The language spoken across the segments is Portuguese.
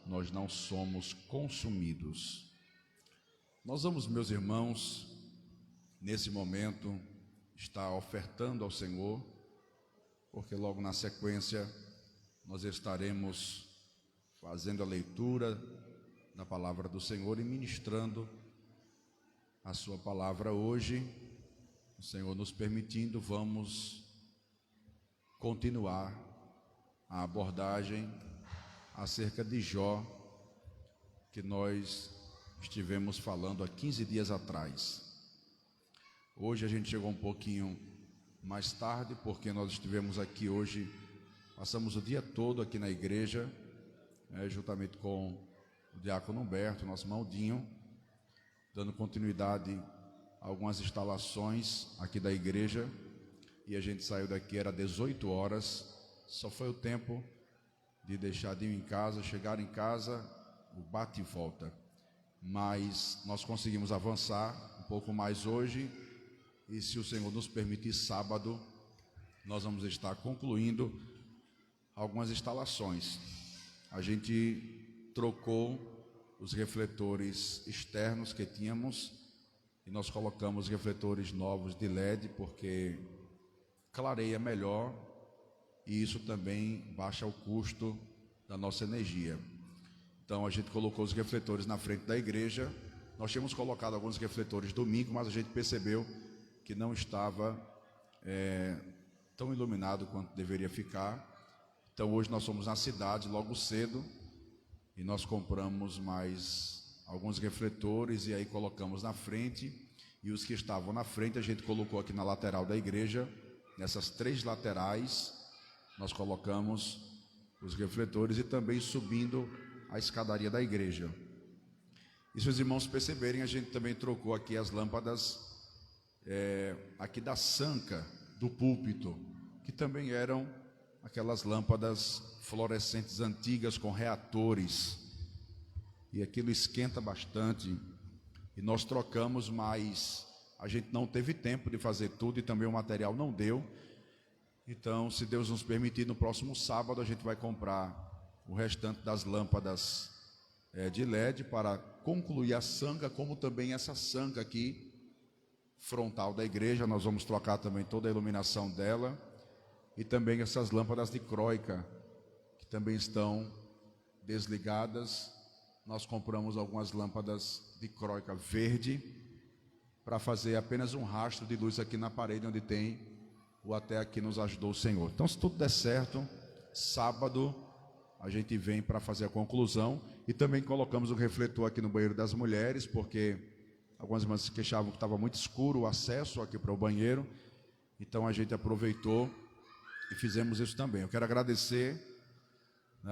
nós não somos consumidos. Nós vamos, meus irmãos, nesse momento, estar ofertando ao Senhor, porque logo na sequência nós estaremos fazendo a leitura da palavra do Senhor e ministrando a sua palavra hoje. O Senhor nos permitindo, vamos continuar a abordagem acerca de Jó, que nós estivemos falando há 15 dias atrás. Hoje a gente chegou um pouquinho mais tarde, porque nós estivemos aqui hoje, passamos o dia todo aqui na igreja, juntamente com o diácono Humberto, nosso Maldinho, dando continuidade a algumas instalações aqui da igreja, e a gente saiu daqui, era 18 horas, só foi o tempo de deixar de ir em casa, chegar em casa, o bate e volta, mas nós conseguimos avançar um pouco mais hoje, e se o Senhor nos permitir, sábado, nós vamos estar concluindo algumas instalações. A gente trocou os refletores externos que tínhamos e nós colocamos refletores novos de LED, porque clareia melhor e isso também baixa o custo da nossa energia. Então a gente colocou os refletores na frente da igreja. Nós tínhamos colocado alguns refletores domingo, mas a gente percebeu que não estava tão iluminado quanto deveria ficar. Então hoje nós fomos na cidade logo cedo e nós compramos mais alguns refletores e aí colocamos na frente, e os que estavam na frente a gente colocou aqui na lateral da igreja. Nessas 3 laterais nós colocamos os refletores e também subindo a escadaria da igreja. E se os irmãos perceberem, a gente também trocou aqui as lâmpadas aqui da sanca do púlpito, que também eram aquelas lâmpadas fluorescentes antigas com reatores, e aquilo esquenta bastante, e nós trocamos, mas a gente não teve tempo de fazer tudo e também o material não deu. Então, se Deus nos permitir, no próximo sábado a gente vai comprar o restante das lâmpadas de LED para concluir a sanca, como também essa sanca aqui frontal da igreja. Nós vamos trocar também toda a iluminação dela, e também essas lâmpadas de croica que também estão desligadas. Nós compramos algumas lâmpadas de croica verde para fazer apenas um rastro de luz aqui na parede onde tem o "até aqui nos ajudou o Senhor". Então, se tudo der certo, sábado a gente vem para fazer a conclusão. E também colocamos o refletor aqui no banheiro das mulheres, porque algumas irmãs se queixavam que estava muito escuro o acesso aqui para o banheiro. Então a gente aproveitou e fizemos isso também. Eu quero agradecer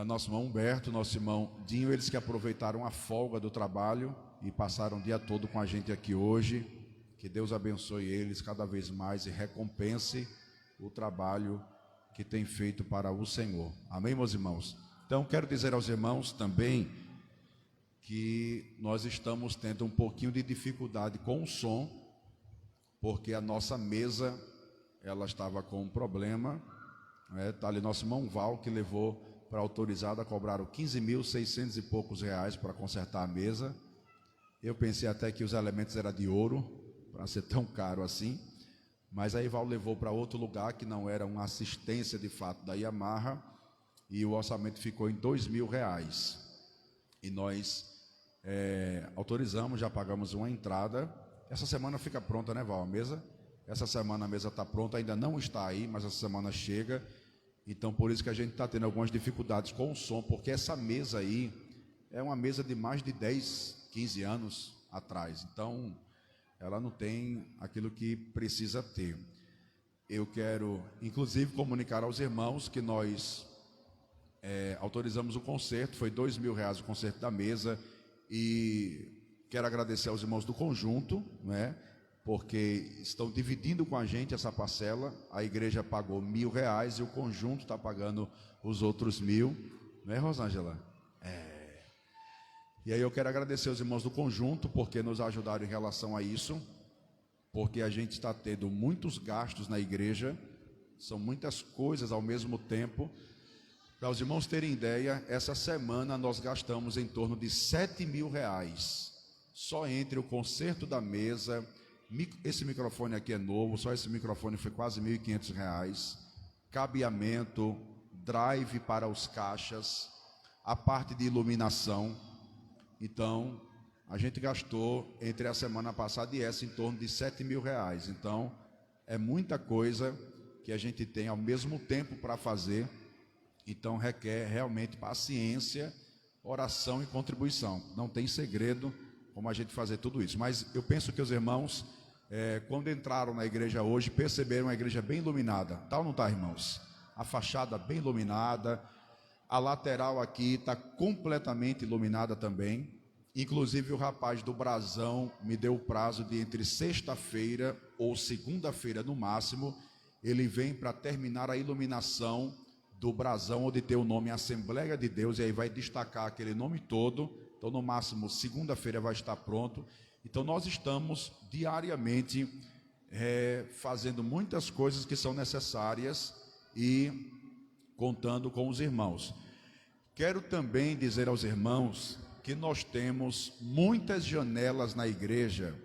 nosso irmão Humberto, nosso irmão Dinho, eles que aproveitaram a folga do trabalho e passaram o dia todo com a gente aqui hoje. Que Deus abençoe eles cada vez mais e recompense o trabalho que tem feito para o Senhor. Amém, meus irmãos? Então quero dizer aos irmãos também que nós estamos tendo um pouquinho de dificuldade com o som, porque a nossa mesa ela estava com um problema. Está ali nosso irmão Val, que levou para autorizada, cobraram 15.600 e poucos reais para consertar a mesa. Eu pensei até que os elementos eram de ouro, para ser tão caro assim, mas aí Val levou para outro lugar, que não era uma assistência de fato da Yamaha, e o orçamento ficou em 2.000 reais. E nós autorizamos, já pagamos uma entrada. Essa semana fica pronta, né, Val, a mesa? Essa semana a mesa está pronta, ainda não está aí, mas essa semana chega. Então por isso que a gente está tendo algumas dificuldades com o som, porque essa mesa aí é uma mesa de mais de 10, 15 anos atrás. Então ela não tem aquilo que precisa ter. Eu quero inclusive comunicar aos irmãos que nós autorizamos o conserto. Foi 2.000 reais o conserto da mesa, e quero agradecer aos irmãos do conjunto, né, porque estão dividindo com a gente essa parcela. A igreja pagou 1.000 reais e o conjunto está pagando os outros 1.000, não é, Rosângela? E aí eu quero agradecer aos irmãos do conjunto, porque nos ajudaram em relação a isso, porque a gente está tendo muitos gastos na igreja, são muitas coisas ao mesmo tempo, Para os irmãos terem ideia, essa semana nós gastamos em torno de R$ 7.000, só entre o conserto da mesa, esse microfone aqui é novo, só esse microfone foi quase R$ 1.500, cabeamento, drive para os caixas, a parte de iluminação. Então, a gente gastou entre a semana passada e essa em torno de R$ 7.000. Então, é muita coisa que a gente tem ao mesmo tempo para fazer. Então, requer realmente paciência, oração e contribuição. Não tem segredo como a gente fazer tudo isso. Mas eu penso que os irmãos, quando entraram na igreja hoje, perceberam a igreja bem iluminada. Tá ou não tá, irmãos? A fachada bem iluminada. A lateral aqui está completamente iluminada também. Inclusive o rapaz do brasão me deu o prazo de entre sexta-feira ou segunda-feira no máximo, ele vem para terminar a iluminação do brasão, onde tem o nome Assembleia de Deus, e aí vai destacar aquele nome todo. Então no máximo segunda-feira vai estar pronto. Então nós estamos diariamente fazendo muitas coisas que são necessárias e contando com os irmãos. Quero também dizer aos irmãos que nós temos muitas janelas na igreja.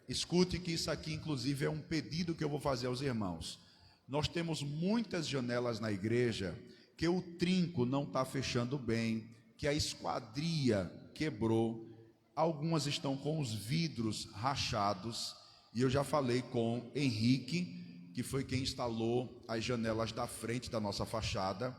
Escute que isso aqui inclusive é um pedido que eu vou fazer aos irmãos. Nós temos muitas janelas na igreja que o trinco não está fechando bem, que a esquadria quebrou, algumas estão com os vidros rachados, e eu já falei com Henrique, que foi quem instalou as janelas da frente da nossa fachada.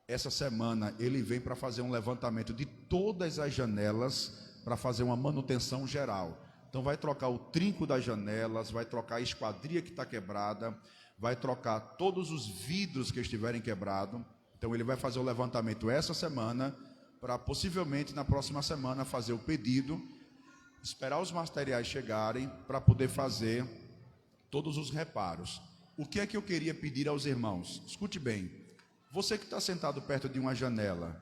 Essa semana ele vem para fazer um levantamento de todas as janelas, para fazer uma manutenção geral. Então vai trocar o trinco das janelas, vai trocar a esquadria que está quebrada, vai trocar todos os vidros que estiverem quebrados. Então ele vai fazer o levantamento essa semana, para possivelmente na próxima semana fazer o pedido, esperar os materiais chegarem para poder fazer todos os reparos. O que é que eu queria pedir aos irmãos? Escute bem. Você que está sentado perto de uma janela,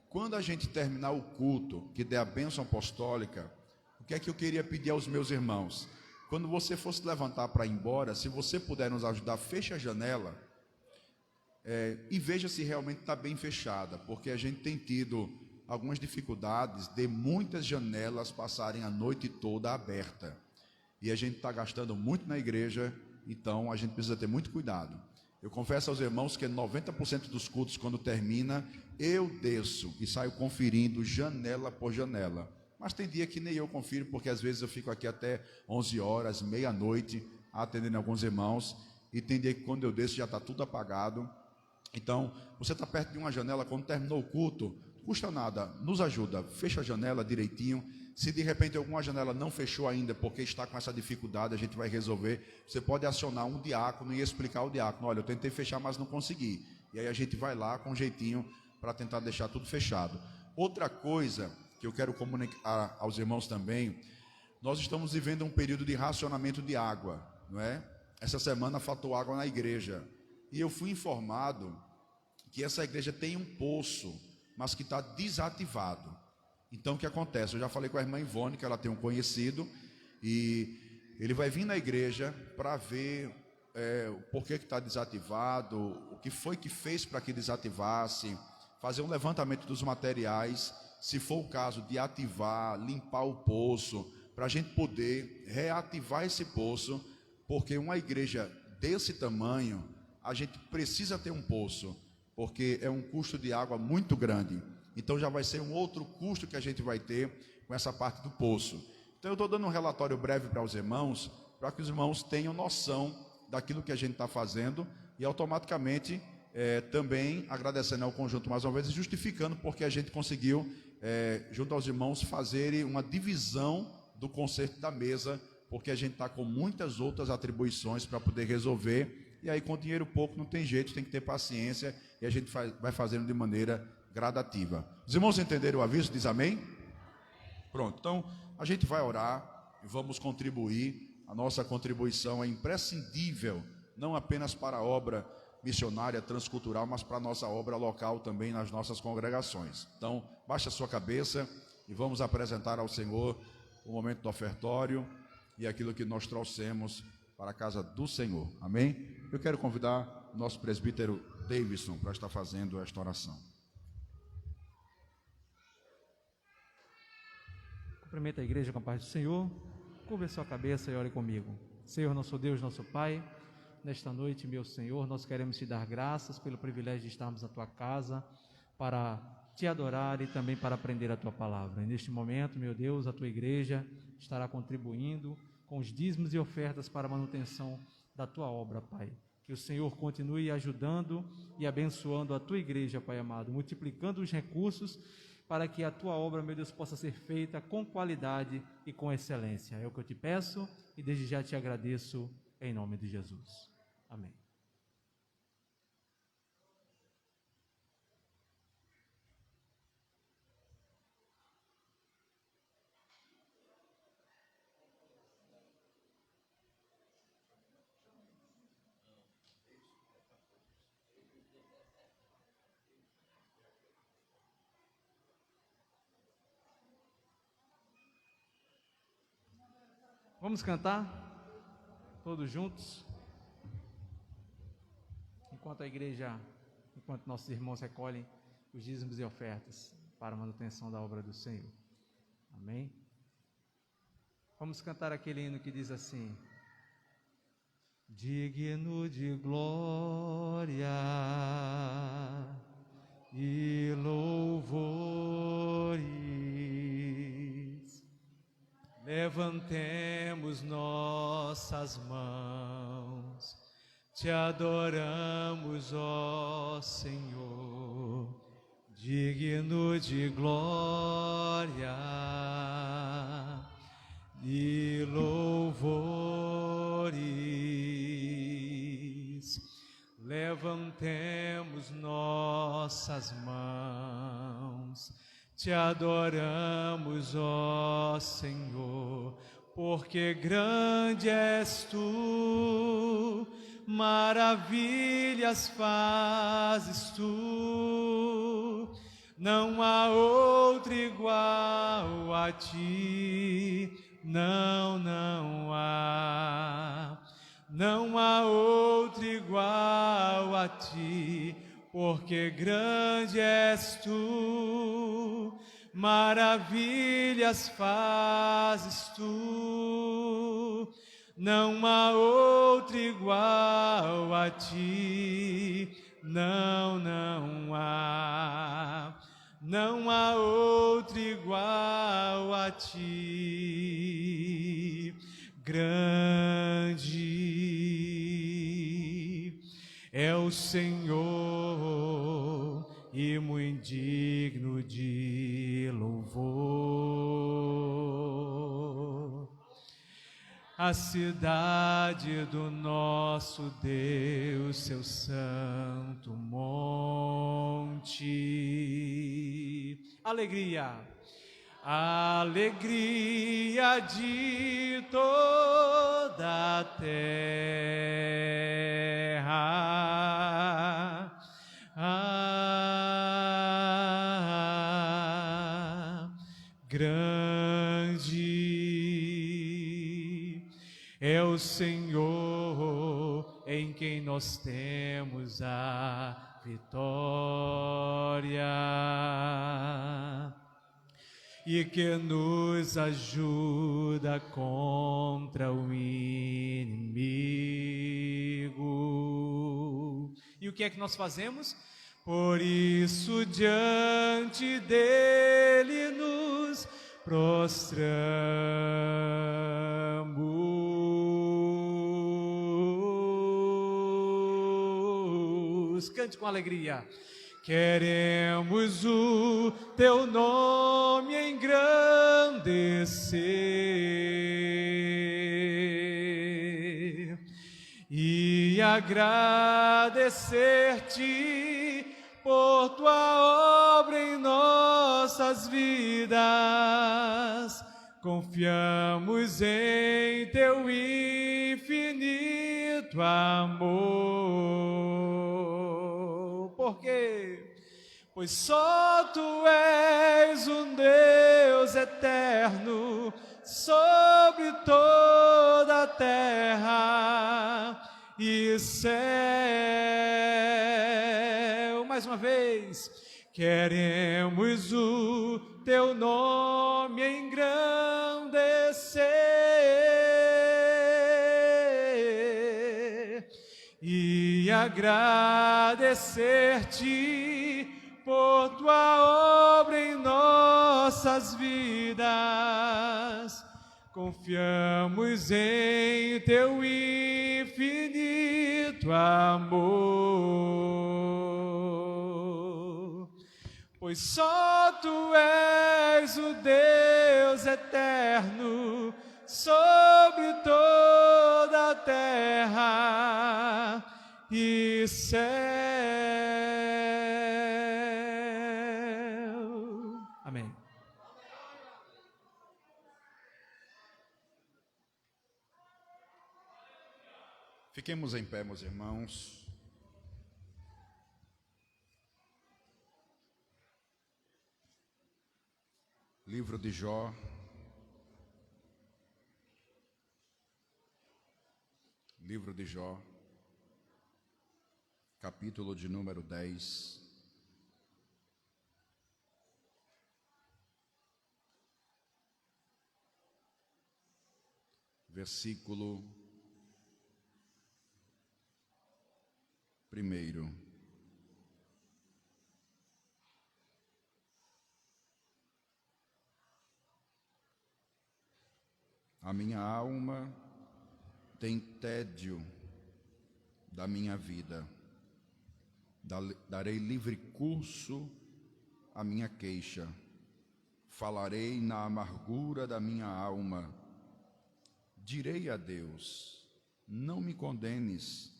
quando a gente terminar o culto, que der a bênção apostólica, o que é que eu queria pedir aos meus irmãos? Quando você fosse levantar para ir embora, se você puder nos ajudar, feche a janela e veja se realmente está bem fechada, porque a gente tem tido algumas dificuldades de muitas janelas passarem a noite toda aberta, e a gente está gastando muito na igreja, então a gente precisa ter muito cuidado. Eu confesso aos irmãos que 90% dos cultos, quando termina, eu desço e saio conferindo janela por janela. Mas tem dia que nem eu confiro, porque às vezes eu fico aqui até 11 horas, meia-noite, atendendo alguns irmãos, e tem dia que quando eu desço já está tudo apagado. Então, você está perto de uma janela, quando terminou o culto, custa nada, nos ajuda, fecha a janela direitinho. Se de repente alguma janela não fechou ainda, porque está com essa dificuldade, a gente vai resolver. Você pode acionar um diácono e explicar ao diácono: olha, eu tentei fechar, mas não consegui. E aí a gente vai lá com um jeitinho para tentar deixar tudo fechado. Outra coisa que eu quero comunicar aos irmãos também, nós estamos vivendo um período de racionamento de água, não é? Essa semana faltou água na igreja, e eu fui informado que essa igreja tem um poço, mas que está desativado. Então o que acontece? Eu já falei com a irmã Ivone, que ela tem um conhecido, e ele vai vir na igreja para ver o porquê que está desativado, o que foi que fez para que desativasse, fazer um levantamento dos materiais, se for o caso de ativar, limpar o poço, para a gente poder reativar esse poço, porque uma igreja desse tamanho, a gente precisa ter um poço, porque é um custo de água muito grande. Então já vai ser um outro custo que a gente vai ter com essa parte do poço. Então eu estou dando um relatório breve para os irmãos, para que os irmãos tenham noção daquilo que a gente está fazendo, e automaticamente também agradecendo ao conjunto mais uma vez e justificando porque a gente conseguiu, junto aos irmãos, fazer uma divisão do conserto da mesa, porque a gente está com muitas outras atribuições para poder resolver, e aí com dinheiro pouco não tem jeito, tem que ter paciência, e a gente vai fazendo de maneira gradativa. Os irmãos entenderam o aviso? Diz amém? Pronto, então a gente vai orar e vamos contribuir. A nossa contribuição é imprescindível, não apenas para a obra missionária transcultural, mas para a nossa obra local também nas nossas congregações. Então, baixe a sua cabeça e vamos apresentar ao Senhor o momento do ofertório e aquilo que nós trouxemos para a casa do Senhor. Amém? Eu quero convidar o nosso presbítero Davidson para estar fazendo esta oração. Cumprimenta a igreja com a paz do Senhor. Curva a sua cabeça e ore comigo. Senhor, nosso Deus, nosso Pai, nesta noite, meu Senhor, nós queremos te dar graças pelo privilégio de estarmos na tua casa para te adorar e também para aprender a tua palavra. E neste momento, meu Deus, a tua igreja estará contribuindo com os dízimos e ofertas para a manutenção da tua obra, Pai. Que o Senhor continue ajudando e abençoando a tua igreja, Pai amado, multiplicando os recursos para que a tua obra, meu Deus, possa ser feita com qualidade e com excelência. É o que eu te peço e desde já te agradeço em nome de Jesus. Amém. Vamos cantar todos juntos, enquanto nossos irmãos recolhem os dízimos e ofertas para a manutenção da obra do Senhor. Amém? Vamos cantar aquele hino que diz assim: digno de glória e louvores, levantemos nossas mãos, te adoramos, ó Senhor, digno de glória e louvores, levantemos nossas mãos, te adoramos, ó Senhor, porque grande és tu, maravilhas fazes tu, não há outro igual a ti, não há outro igual a ti, porque grande és tu, maravilhas fazes tu, não há outro igual a ti, não há outro igual a ti. Grande é o Senhor e muito digno de louvor. A cidade do nosso Deus, seu santo monte. Alegria, alegria de toda a terra. Grande é o Senhor em quem nós temos a vitória e que nos ajuda contra o inimigo. E o que é que nós fazemos? Por isso diante dele nos prostramos. Cante com alegria. Queremos o teu nome engrandecer e agradecer-te por tua obra em nossas vidas. Confiamos em teu infinito amor. Por quê? Pois só tu és um Deus eterno sobre toda a terra e céu. Mais uma vez, queremos o teu nome engrandecer e agradecer-te por tua obra em nossas vidas. Confiamos em teu infinito amor, pois só tu és o Deus eterno sobre toda a terra e céu. Amém. Fiquemos em pé, meus irmãos. Livro de Jó, livro de Jó, capítulo de número 10. Versículo 1. A minha alma tem tédio da minha vida, darei livre curso à minha queixa, falarei na amargura da minha alma, direi a Deus, não me condenes,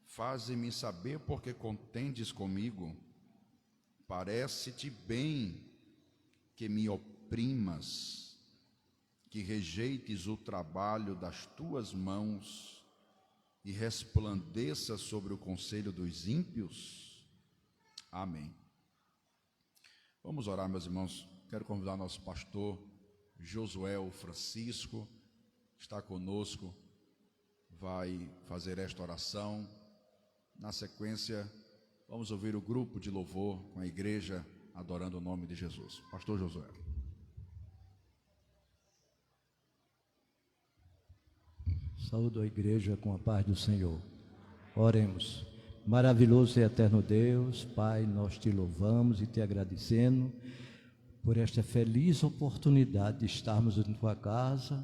faze-me saber porque contendes comigo, parece-te bem que me oprimas, que rejeites o trabalho das tuas mãos e resplandeça sobre o conselho dos ímpios? Amém. Vamos orar, meus irmãos. Quero convidar nosso pastor Josué Francisco, que está conosco, vai fazer esta oração. Na sequência, vamos ouvir o grupo de louvor com a igreja adorando o nome de Jesus. Pastor Josué. Saúdo a igreja com a paz do Senhor. Oremos. Maravilhoso e eterno Deus, Pai, nós te louvamos e te agradecendo por esta feliz oportunidade de estarmos em tua casa,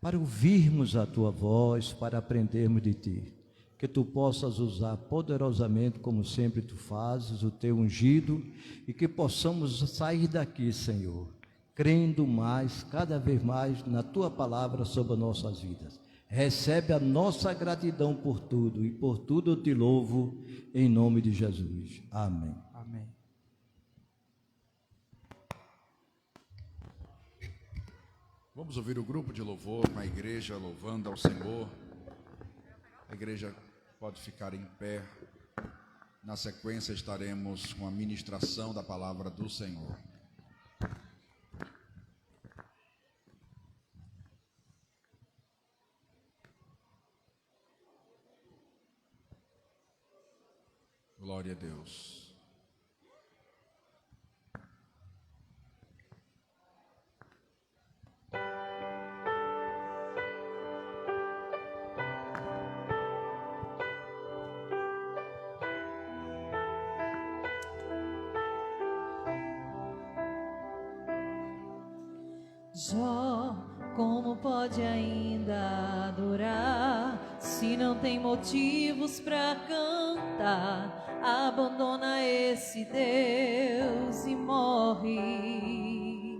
para ouvirmos a tua voz, para aprendermos de ti. Que tu possas usar poderosamente, como sempre tu fazes, o teu ungido, e que possamos sair daqui, Senhor, crendo mais, cada vez mais, na tua palavra sobre as nossas vidas. Recebe a nossa gratidão por tudo, e por tudo eu te louvo, em nome de Jesus. Amém. Amém. Vamos ouvir o grupo de louvor com a igreja louvando ao Senhor. A igreja pode ficar em pé. Na sequência estaremos com a ministração da palavra do Senhor. Glória a Deus. Jó, como pode ainda adorar se não tem motivos para cantar? Abandona esse Deus e morre.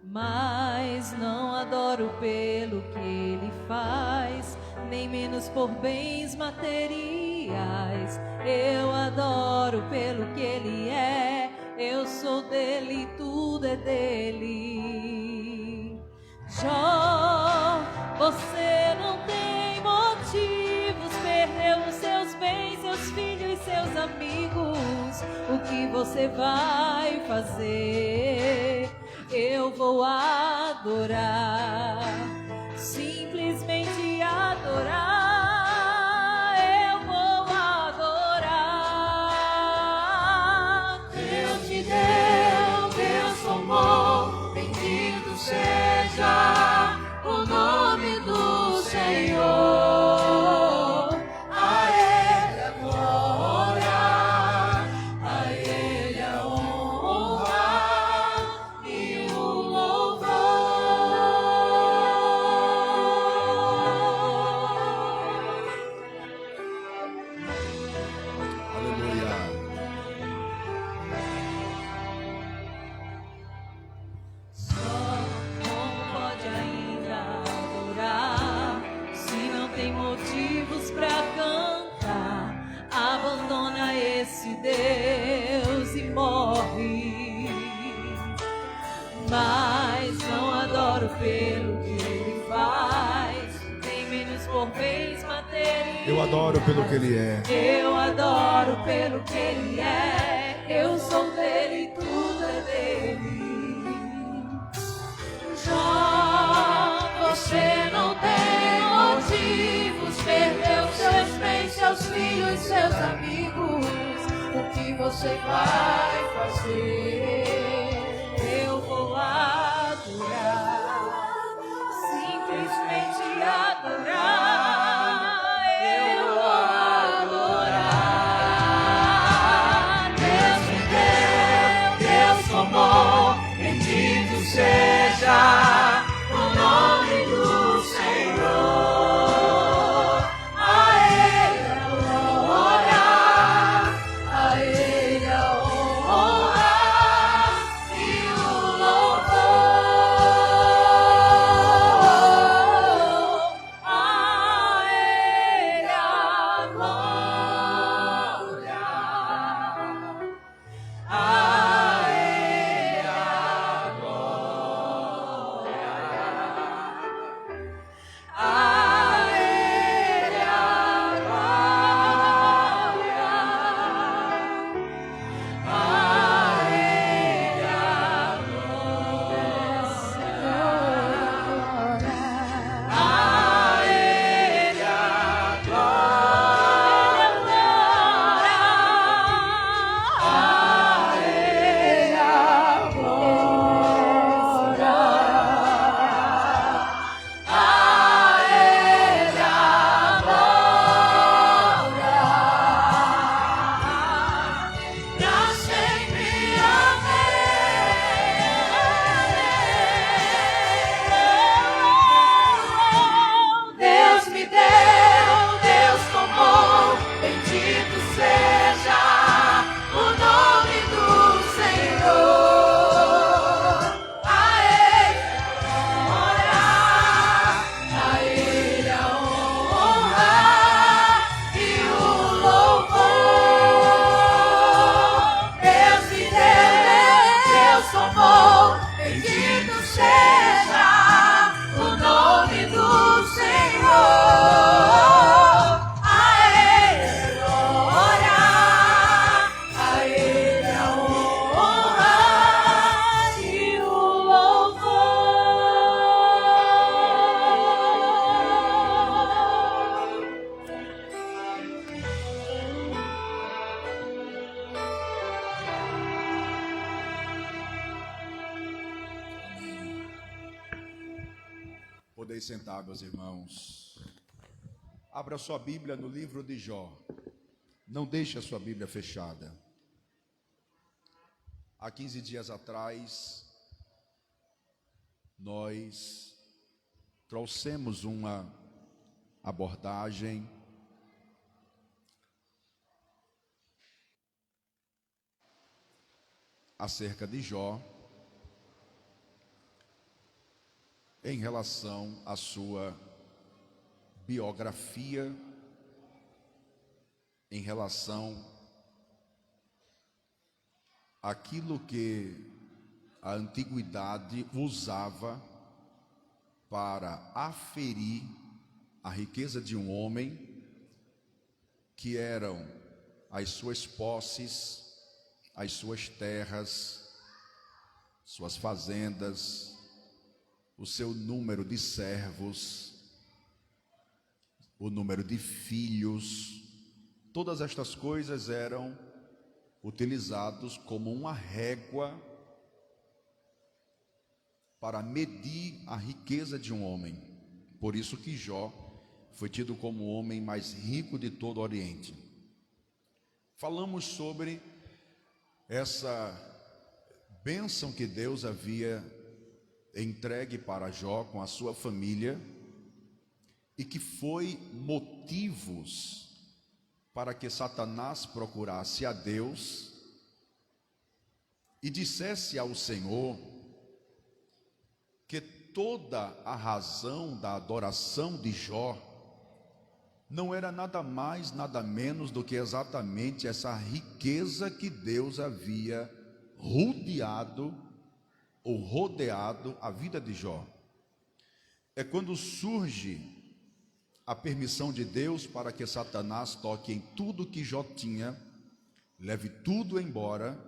Mas não adoro pelo que ele faz, nem menos por bens materiais. Eu adoro pelo que ele é, eu sou dele, tudo é dele. Jó, você não tem motivos, perdeu os seus bens, seus filhos e seus amigos. O que você vai fazer? Eu vou adorar, simplesmente adorar. Eu vou adorar. Deus te deu, Deus tomou. Deus e morre. Mas não adoro pelo que ele faz, nem menos por bens materiais. Eu adoro pelo que ele é. Eu adoro pelo que ele é. Eu sou dele e tudo é dele. Jó, você não tem motivos. Perdeu seus bens, seus filhos, seus amigos. O que você vai fazer? Eu vou adorar, simplesmente adorar. Eu vou adorar. Deus me deu, Deus tomou. Bendito seja o nome do Senhor. A Ele a glória, a Ele a honra e o louvor. A Ele a glória, a Ele a glória, a Ele a glória, a Ele a Deus me deu, Deus tomou. Bendito seja o nome do Senhor. A Ele a glória, a Ele a honra e o louvor. Deus me deu, Deus tomou. Bendito seja o nome do Senhor. A Ele a glória, a Ele a honra e o Podeis sentar, meus irmãos. Abra sua Bíblia no livro de Jó. Não deixe a sua Bíblia fechada. Há 15 dias atrás, nós trouxemos uma abordagem acerca de Jó, em relação à sua biografia, em relação àquilo que a antiguidade usava para aferir a riqueza de um homem, que eram as suas posses, as suas terras, suas fazendas, o seu número de servos, o número de filhos. Todas estas coisas eram utilizados como uma régua para medir a riqueza de um homem. Por isso que Jó foi tido como o homem mais rico de todo o Oriente. Falamos sobre essa bênção que Deus havia entregue para Jó com a sua família, e que foi motivos para que Satanás procurasse a Deus e dissesse ao Senhor que toda a razão da adoração de Jó não era nada mais, nada menos do que exatamente essa riqueza que Deus havia rodeado a vida de Jó. É quando surge a permissão de Deus para que Satanás toque em tudo que Jó tinha, leve tudo embora.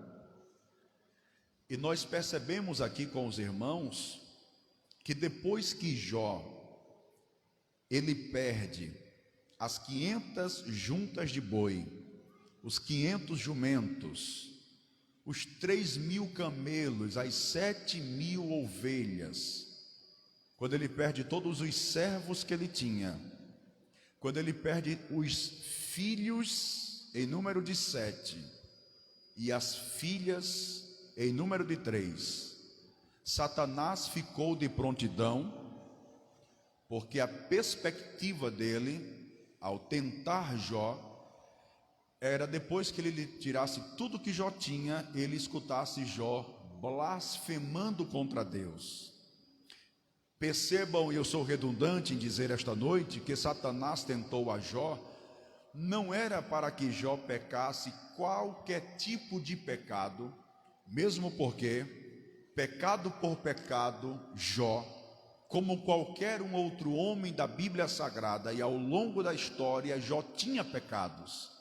E nós percebemos aqui com os irmãos que depois que Jó ele perde as 500 juntas de boi, os 500 jumentos, os 3.000 camelos, as 7.000 ovelhas, quando ele perde todos os servos que ele tinha, quando ele perde os filhos em número de 7 e as filhas em número de 3, Satanás ficou de prontidão, porque a perspectiva dele, ao tentar Jó, era depois que ele lhe tirasse tudo que Jó tinha, ele escutasse Jó blasfemando contra Deus. Percebam, e eu sou redundante em dizer esta noite, que Satanás tentou a Jó, não era para que Jó pecasse qualquer tipo de pecado, mesmo porque, pecado por pecado, Jó, como qualquer um outro homem da Bíblia Sagrada e ao longo da história, Jó tinha pecados.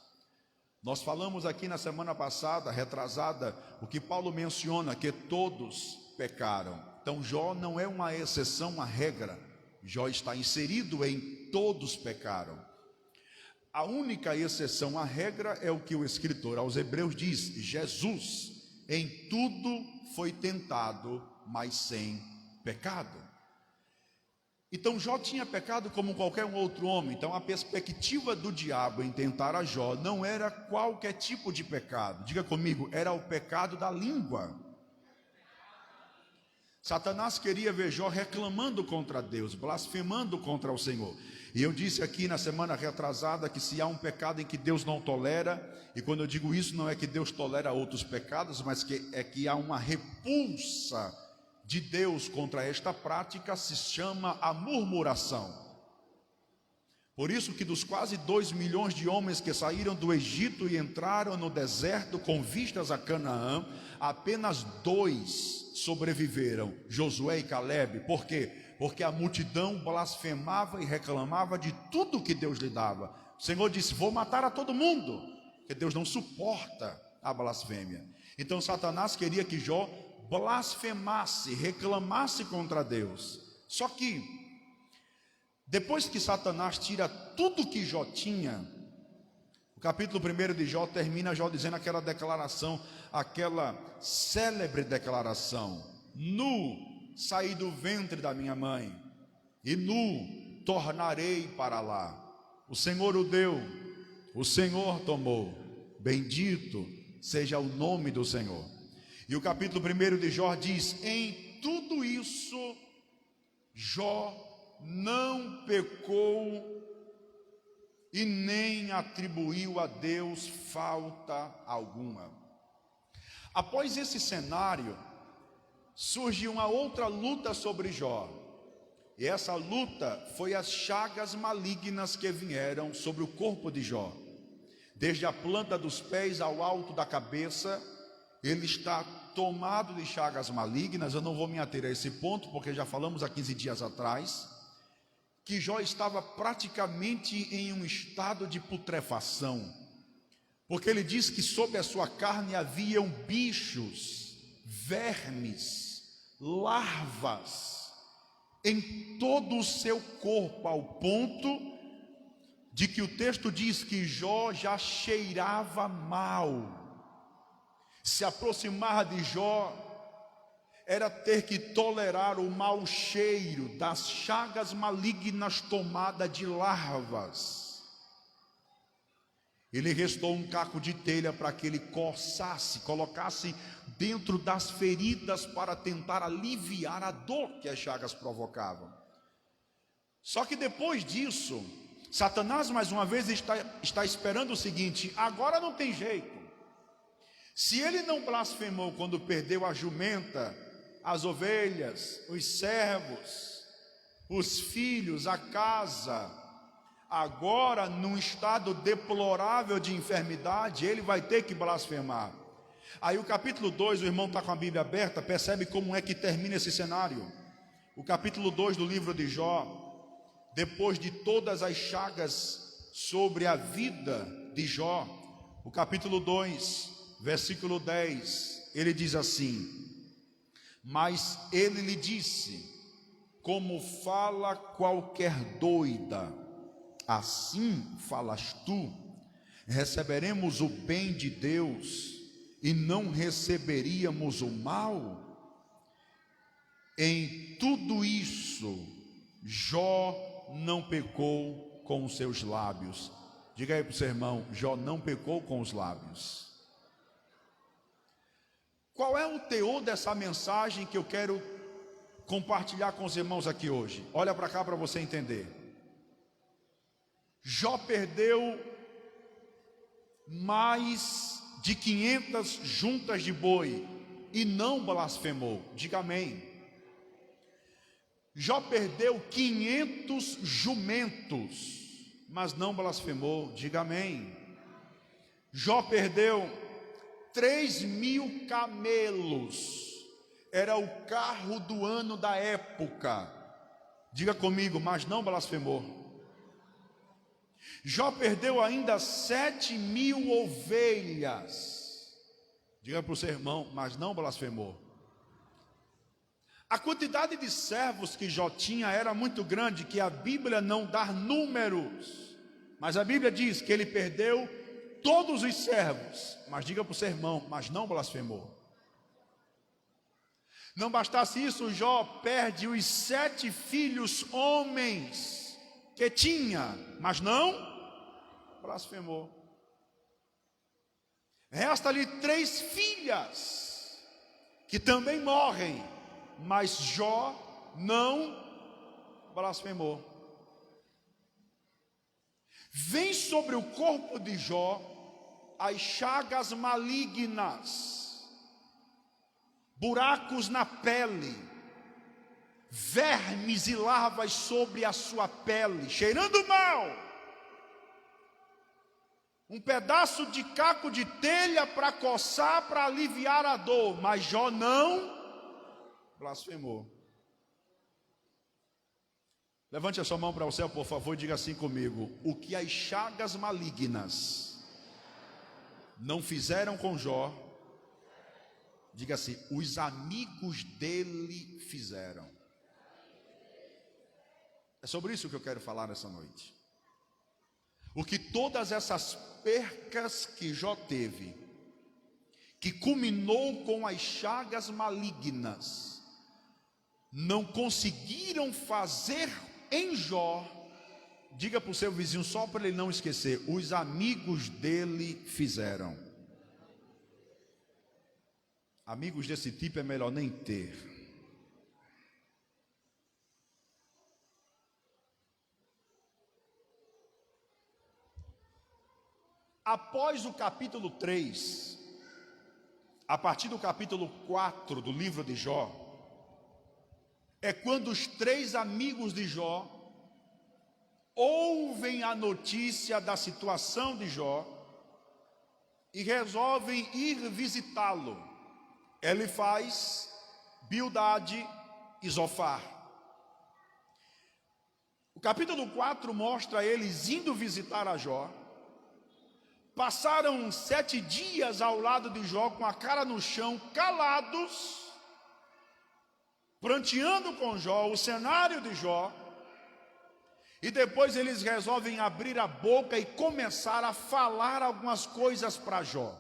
Nós falamos aqui na semana passada, retrasada, o que Paulo menciona, que todos pecaram. Então Jó não é uma exceção, uma regra. Jó está inserido em todos pecaram. A única exceção à regra é o que o escritor aos Hebreus diz: Jesus em tudo foi tentado, mas sem pecado. Então Jó tinha pecado como qualquer um outro homem. Então a perspectiva do diabo em tentar a Jó não era qualquer tipo de pecado. Diga comigo, era o pecado da língua. Satanás queria ver Jó reclamando contra Deus, blasfemando contra o Senhor. E eu disse aqui na semana retrasada que se há um pecado em que Deus não tolera, e quando eu digo isso não é que Deus tolera outros pecados, mas que há uma repulsa de Deus contra esta prática, se chama a murmuração. Por isso que dos quase 2 milhões de homens que saíram do Egito e entraram no deserto com vistas a Canaã, apenas 2 sobreviveram, Josué e Calebe. Por quê? Porque a multidão blasfemava e reclamava de tudo que Deus lhe dava. O Senhor disse: vou matar a todo mundo, porque Deus não suporta a blasfêmia. Então Satanás queria que Jó blasfemasse, reclamasse contra Deus. Só que depois que Satanás tira tudo que Jó tinha, o capítulo 1 de Jó termina Jó dizendo aquela declaração, aquela célebre declaração: nu saí do ventre da minha mãe, e nu tornarei para lá. O Senhor o deu, o Senhor tomou, bendito seja o nome do Senhor. E o capítulo 1 de Jó diz: em tudo isso Jó não pecou e nem atribuiu a Deus falta alguma. Após esse cenário, surge uma outra luta sobre Jó. E essa luta foi as chagas malignas que vieram sobre o corpo de Jó. Desde a planta dos pés ao alto da cabeça, ele está tomado de chagas malignas. Eu não vou me ater a esse ponto, porque já falamos há 15 dias atrás, que Jó estava praticamente em um estado de putrefação, porque ele diz que sobre a sua carne haviam bichos, vermes, larvas, em todo o seu corpo, ao ponto de que o texto diz que Jó já cheirava mal. Se aproximar de Jó era ter que tolerar o mau cheiro das chagas malignas tomadas de larvas. Ele restou um caco de telha para que ele coçasse, colocasse dentro das feridas para tentar aliviar a dor que as chagas provocavam. Só que depois disso, Satanás mais uma vez está esperando o seguinte: agora não tem jeito. Se ele não blasfemou quando perdeu a jumenta, as ovelhas, os servos, os filhos, a casa, agora num estado deplorável de enfermidade, ele vai ter que blasfemar. Aí o capítulo 2, o irmão está com a Bíblia aberta, percebe como é que termina esse cenário. O capítulo 2 do livro de Jó, depois de todas as chagas sobre a vida de Jó, o capítulo 2, versículo 10, ele diz assim: mas ele lhe disse, como fala qualquer doida, assim falas tu, receberemos o bem de Deus e não receberíamos o mal? Em tudo isso, Jó não pecou com os seus lábios. Diga aí para o seu irmão, Jó não pecou com os lábios. Qual é o teor dessa mensagem que eu quero compartilhar com os irmãos aqui hoje? Olha para cá para você entender. Jó perdeu mais de 500 juntas de boi e não blasfemou. Diga amém. Jó perdeu 500 jumentos, mas não blasfemou. Diga amém. Jó perdeu 3.000 camelos, era o carro do ano da época. Diga comigo, mas não blasfemou. Jó perdeu ainda 7.000 ovelhas. Diga para o seu irmão, mas não blasfemou. A quantidade de servos que Jó tinha era muito grande, que a Bíblia não dá números, mas a Bíblia diz que ele perdeu todos os servos. Mas diga para o seu irmão, mas não blasfemou. Não bastasse isso, Jó perde os 7 filhos homens que tinha, mas não blasfemou. Resta-lhe 3 filhas que também morrem, mas Jó não blasfemou. Vem sobre o corpo de Jó as chagas malignas, buracos na pele, vermes e larvas sobre a sua pele, cheirando mal. Um pedaço de caco de telha para coçar, para aliviar a dor, mas Jó não blasfemou. Levante a sua mão para o céu, por favor, e diga assim comigo: o que as chagas malignas não fizeram com Jó, diga assim, os amigos dele fizeram. É sobre isso que eu quero falar nessa noite. O que todas essas percas que Jó teve, que culminou com as chagas malignas, não conseguiram fazer em Jó, diga para o seu vizinho, só para ele não esquecer, os amigos dele fizeram. Amigos desse tipo é melhor nem ter. Após o capítulo 3, a partir do capítulo 4 do livro de Jó, é quando os 3 amigos de Jó ouvem a notícia da situação de Jó e resolvem ir visitá-lo. Elifaz, Bildade e Zofar. O capítulo 4 mostra eles indo visitar a Jó. Passaram 7 dias ao lado de Jó, com a cara no chão, calados, pranteando com Jó o cenário de Jó. E depois eles resolvem abrir a boca e começar a falar algumas coisas para Jó.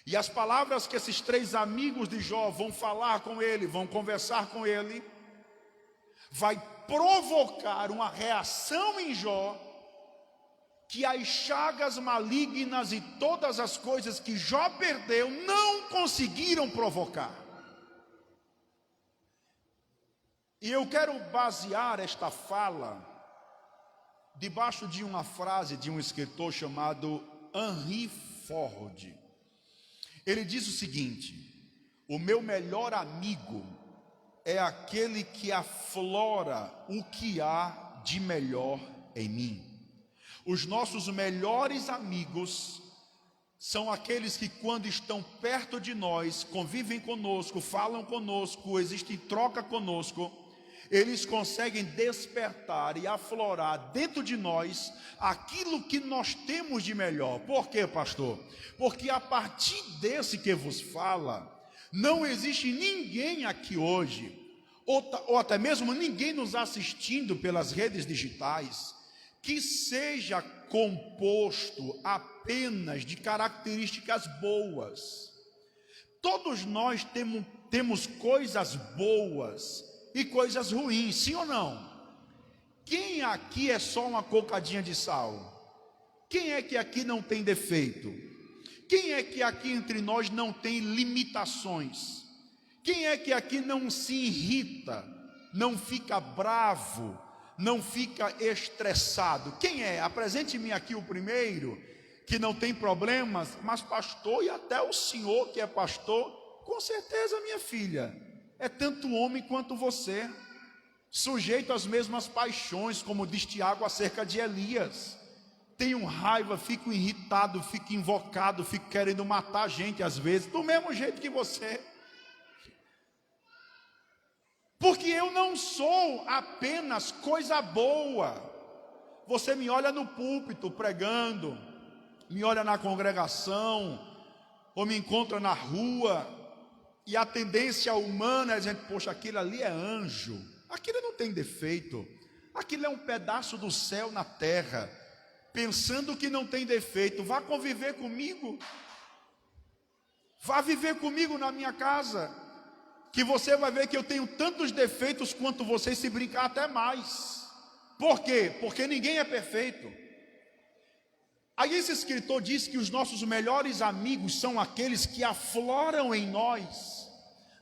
E as palavras que esses 3 amigos de Jó vão falar com ele, vão conversar com ele, vai provocar uma reação em Jó, que as chagas malignas e todas as coisas que Jó perdeu não conseguiram provocar. E eu quero basear esta fala debaixo de uma frase de um escritor chamado Henry Ford. Ele diz o seguinte: o meu melhor amigo é aquele que aflora o que há de melhor em mim. Os nossos melhores amigos são aqueles que, quando estão perto de nós, convivem conosco, falam conosco, existe troca conosco, eles conseguem despertar e aflorar dentro de nós aquilo que nós temos de melhor. Por quê, pastor? Porque a partir desse que vos fala, não existe ninguém aqui hoje, ou até mesmo ninguém nos assistindo pelas redes digitais, que seja composto apenas de características boas. Todos nós temos coisas boas e coisas ruins, sim ou não? Quem aqui é só uma cocadinha de sal? Quem é que aqui não tem defeito? Quem é que aqui entre nós não tem limitações? Quem é que aqui não se irrita, não fica bravo, não fica estressado? Quem é? Apresente-me aqui o primeiro, que não tem problemas. Mas pastor, e até o senhor que é pastor, com certeza, minha filha, é tanto homem quanto você, sujeito às mesmas paixões, como diz Tiago acerca de Elias. Tenho raiva, fico irritado, fico invocado, fico querendo matar a gente às vezes, do mesmo jeito que você. Porque eu não sou apenas coisa boa. Você me olha no púlpito pregando, me olha na congregação, ou me encontra na rua, e a tendência humana é dizer, poxa, aquilo ali é anjo, aquilo não tem defeito, aquilo é um pedaço do céu na terra, pensando que não tem defeito. Vá conviver comigo, vá viver comigo na minha casa, que você vai ver que eu tenho tantos defeitos quanto você, se brincar até mais. Por quê? Porque ninguém é perfeito. Aí esse escritor diz que os nossos melhores amigos são aqueles que afloram em nós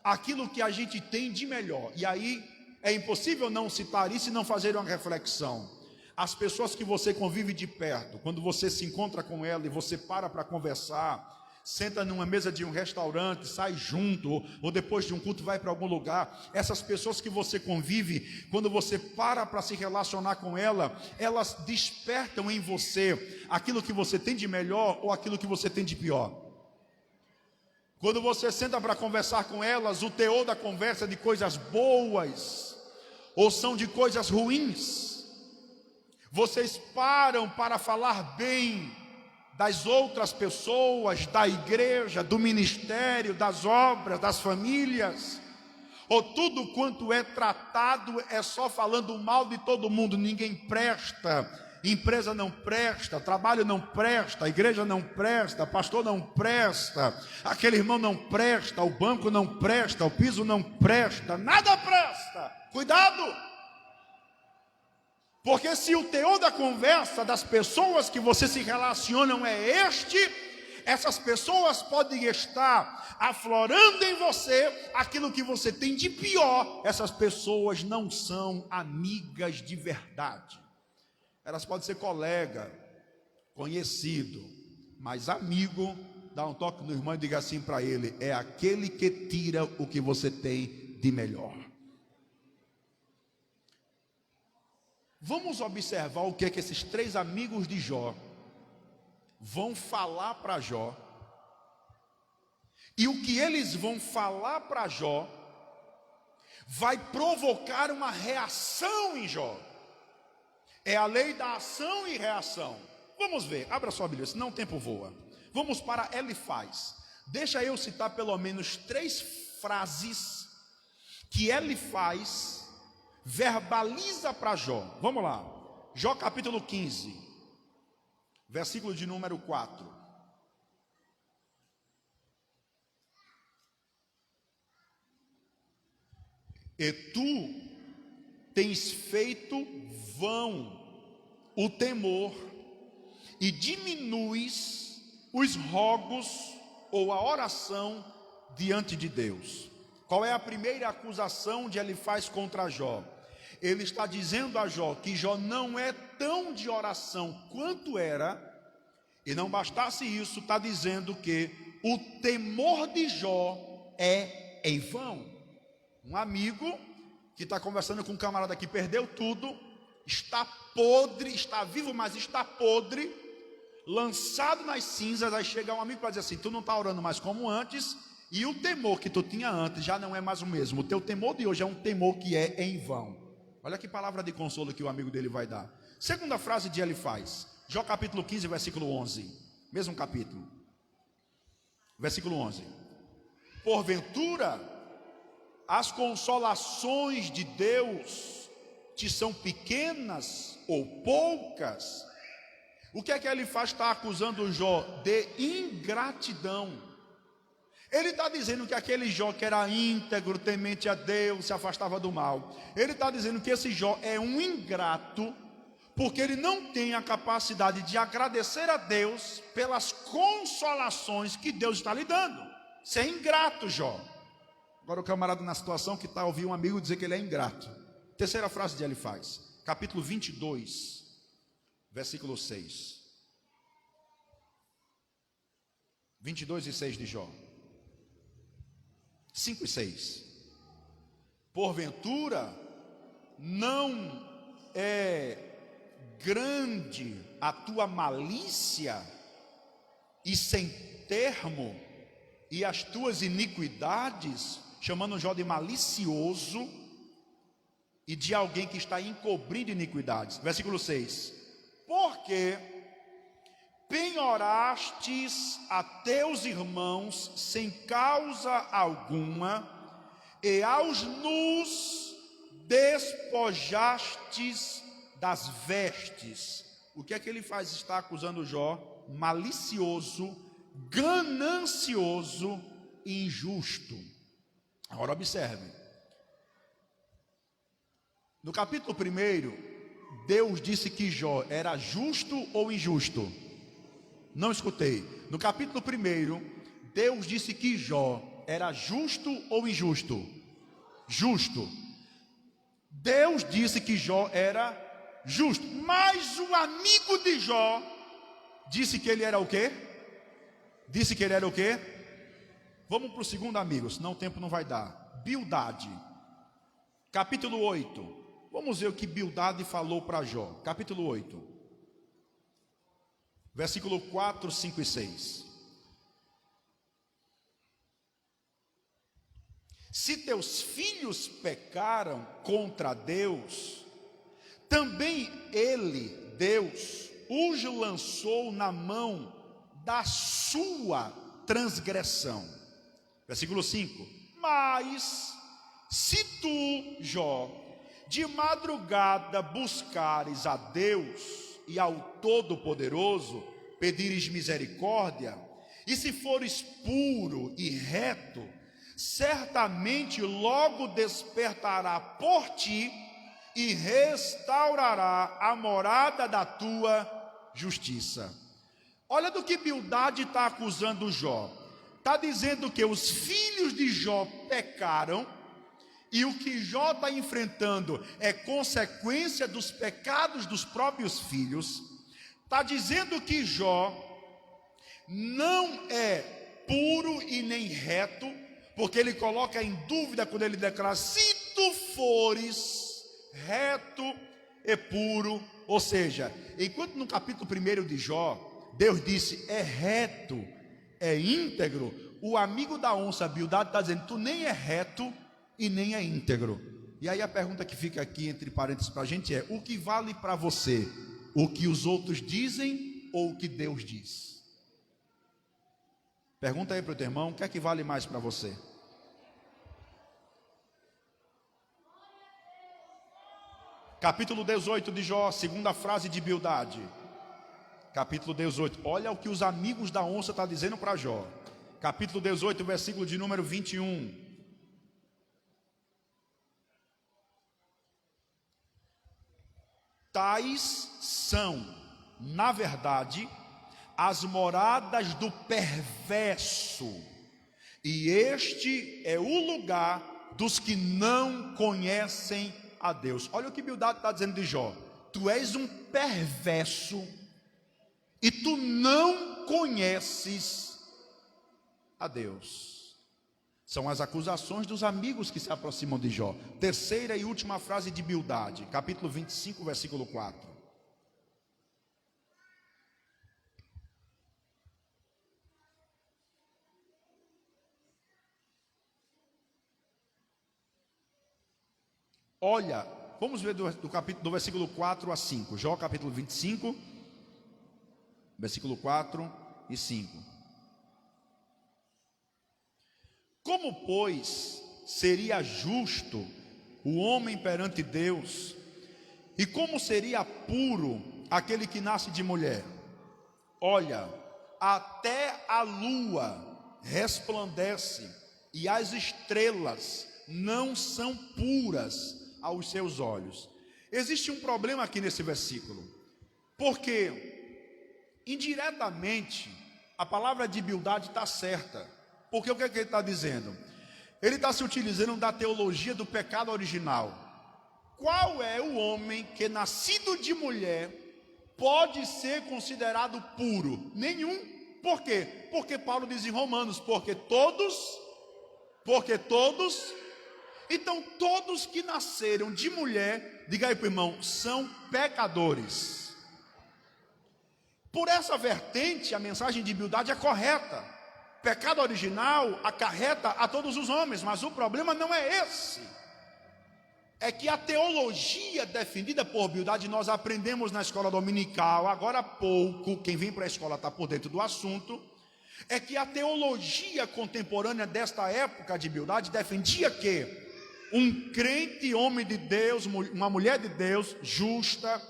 aquilo que a gente tem de melhor. E aí é impossível não citar isso e não fazer uma reflexão. As pessoas que você convive de perto, quando você se encontra com ela e você para conversar, senta numa mesa de um restaurante, sai junto, ou depois de um culto vai para algum lugar, essas pessoas que você convive, quando você para se relacionar com ela, elas despertam em você aquilo que você tem de melhor ou aquilo que você tem de pior. Quando você senta para conversar com elas, o teor da conversa é de coisas boas ou são de coisas ruins. Vocês param para falar bem das outras pessoas, da igreja, do ministério, das obras, das famílias, ou tudo quanto é tratado é só falando mal de todo mundo? Ninguém presta, empresa não presta, trabalho não presta, igreja não presta, pastor não presta, aquele irmão não presta, o banco não presta, o piso não presta, nada presta. Cuidado! Porque se o teor da conversa das pessoas que você se relacionam é este, essas pessoas podem estar aflorando em você aquilo que você tem de pior. Essas pessoas não são amigas de verdade. Elas podem ser colega, conhecido, mas amigo, dá um toque no irmão e diga assim para ele: é aquele que tira o que você tem de melhor. Vamos observar o que é que esses três amigos de Jó vão falar para Jó. E o que eles vão falar para Jó vai provocar uma reação em Jó. É a lei da ação e reação. Vamos ver, abra sua Bíblia, senão o tempo voa. Vamos para Elifaz. Deixa eu citar pelo menos 3 frases que Elifaz verbaliza para Jó. Vamos lá, Jó capítulo 15, versículo de número 4. E tu tens feito vão o temor e diminuis os rogos ou a oração diante de Deus. Qual é a primeira acusação de Elifaz contra Jó? Ele está dizendo a Jó que Jó não é tão de oração quanto era, e não bastasse isso, está dizendo que o temor de Jó é em vão. Um amigo que está conversando com um camarada que perdeu tudo, está podre, está vivo, mas está podre, lançado nas cinzas. Aí chega um amigo para dizer assim: tu não está orando mais como antes, e o temor que tu tinha antes já não é mais o mesmo. O teu temor de hoje é um temor que é em vão. Olha que palavra de consolo que o amigo dele vai dar. Segunda frase de Elifaz, Jó capítulo 15, versículo 11, mesmo capítulo, versículo 11: porventura as consolações de Deus te são pequenas ou poucas? O que é que Elifaz está acusando Jó? De ingratidão. Ele está dizendo que aquele Jó que era íntegro, temente a Deus, se afastava do mal, ele está dizendo que esse Jó é um ingrato, porque ele não tem a capacidade de agradecer a Deus pelas consolações que Deus está lhe dando. Você é ingrato, Jó. Agora o camarada na situação que está ouvindo um amigo dizer que ele é ingrato. Terceira frase de Elifaz, capítulo 22, versículo 6. 22 e 6 de Jó. 5 e 6. Porventura não é grande a tua malícia e sem termo, e as tuas iniquidades, chamando Jó de malicioso e de alguém que está encobrindo iniquidades. Versículo 6. Porque penhorastes a teus irmãos sem causa alguma, e aos nus despojastes das vestes. O que é que ele faz? Está acusando Jó, malicioso, ganancioso e injusto. Agora observe, no capítulo 1, Deus disse que Jó era justo ou injusto? Não escutei. No capítulo 1, Deus disse que Jó era justo ou injusto? Justo. Deus disse que Jó era justo, mas o amigo de Jó disse que ele era o quê? Disse que ele era o quê? Vamos para o segundo amigo, senão o tempo não vai dar. Bildade, capítulo 8. Vamos ver o que Bildade falou para Jó. Capítulo 8, versículo 4, 5 e 6. Se teus filhos pecaram contra Deus, também ele, Deus, os lançou na mão da sua transgressão. Versículo 5. Mas se tu, Jó, de madrugada buscares a Deus e ao Todo-Poderoso, pedires misericórdia, e se fores puro e reto, certamente logo despertará por ti e restaurará a morada da tua justiça. Olha do que Bildade está acusando Jó. Está dizendo que os filhos de Jó pecaram, e o que Jó está enfrentando é consequência dos pecados dos próprios filhos. Está dizendo que Jó não é puro e nem reto, porque ele coloca em dúvida quando ele declara: se tu fores reto e puro. Ou seja, enquanto no capítulo 1 de Jó, Deus disse: é reto, é íntegro, o amigo da onça, Bildade, está dizendo: tu nem é reto e nem é íntegro. E aí a pergunta que fica aqui entre parênteses para a gente é: o que vale para você? O que os outros dizem ou o que Deus diz? Pergunta aí para o teu irmão: o que é que vale mais para você? Capítulo 18 de Jó, segunda frase de Bildade. Capítulo 18, olha o que os amigos da onça estão dizendo para Jó. Capítulo 18, versículo de número 21. Tais são, na verdade, as moradas do perverso, e este é o lugar dos que não conhecem a Deus. Olha o que Bildade está dizendo de Jó: tu és um perverso e tu não conheces a Deus. São as acusações dos amigos que se aproximam de Jó. Terceira e última frase de Bildade, capítulo 25, versículo 4. Olha, vamos ver do versículo 4 a 5. Jó capítulo 25, versículo 4 e 5. Como, pois, seria justo o homem perante Deus? E como seria puro aquele que nasce de mulher? Olha, até a lua resplandece e as estrelas não são puras aos seus olhos. Existe um problema aqui nesse versículo, porque indiretamente a palavra de Bildade está certa. Porque o que é que ele está dizendo? Ele está se utilizando da teologia do pecado original. Qual é o homem que nascido de mulher pode ser considerado puro? Nenhum. Por quê? Porque Paulo diz em Romanos, porque todos, então todos que nasceram de mulher, diga aí para o irmão, são pecadores. Por essa vertente, a mensagem de Bildade é correta. Pecado original acarreta a todos os homens, mas o problema não é esse. É que a teologia defendida por Bildade, nós aprendemos na escola dominical, agora há pouco, quem vem para a escola está por dentro do assunto, é que a teologia contemporânea desta época de Bildade defendia que um crente, homem de Deus, uma mulher de Deus, justa,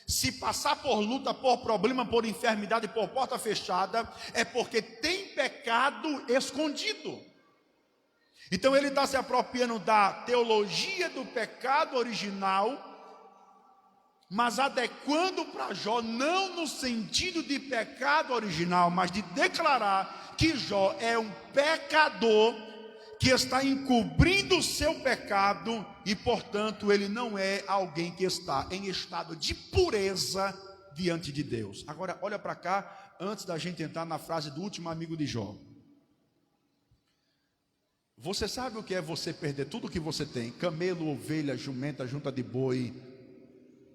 se passar por luta, por problema, por enfermidade, por porta fechada, é porque tem pecado escondido. Então ele está se apropriando da teologia do pecado original, mas adequando para Jó, não no sentido de pecado original, mas de declarar que Jó é um pecador que está encobrindo o seu pecado e, portanto, ele não é alguém que está em estado de pureza diante de Deus. Agora, olha para cá, antes da gente entrar na frase do último amigo de Jó. Você sabe o que é você perder tudo o que você tem? Camelo, ovelha, jumenta, junta de boi,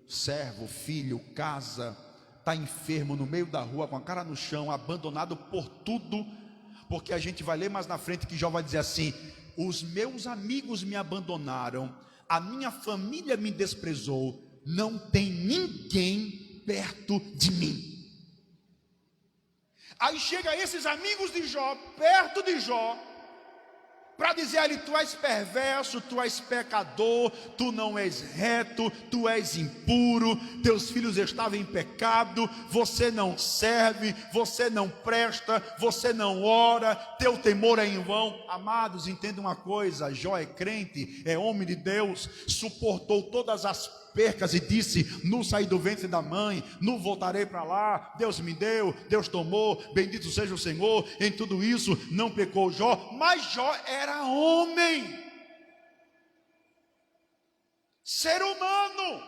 servo, filho, casa, está enfermo no meio da rua, com a cara no chão, abandonado por tudo. Porque a gente vai ler mais na frente que Jó vai dizer assim: os meus amigos me abandonaram, a minha família me desprezou, não tem ninguém perto de mim. Aí chega esses amigos de Jó, perto de Jó, para dizer a ele: tu és perverso, tu és pecador, tu não és reto, tu és impuro, teus filhos estavam em pecado, você não serve, você não presta, você não ora, teu temor é em vão. Amados, entenda uma coisa: Jó é crente, é homem de Deus, suportou todas as percas e disse: não saí do ventre da mãe, não voltarei para lá, Deus me deu, Deus tomou, bendito seja o Senhor, em tudo isso não pecou Jó. Mas Jó era homem, ser humano,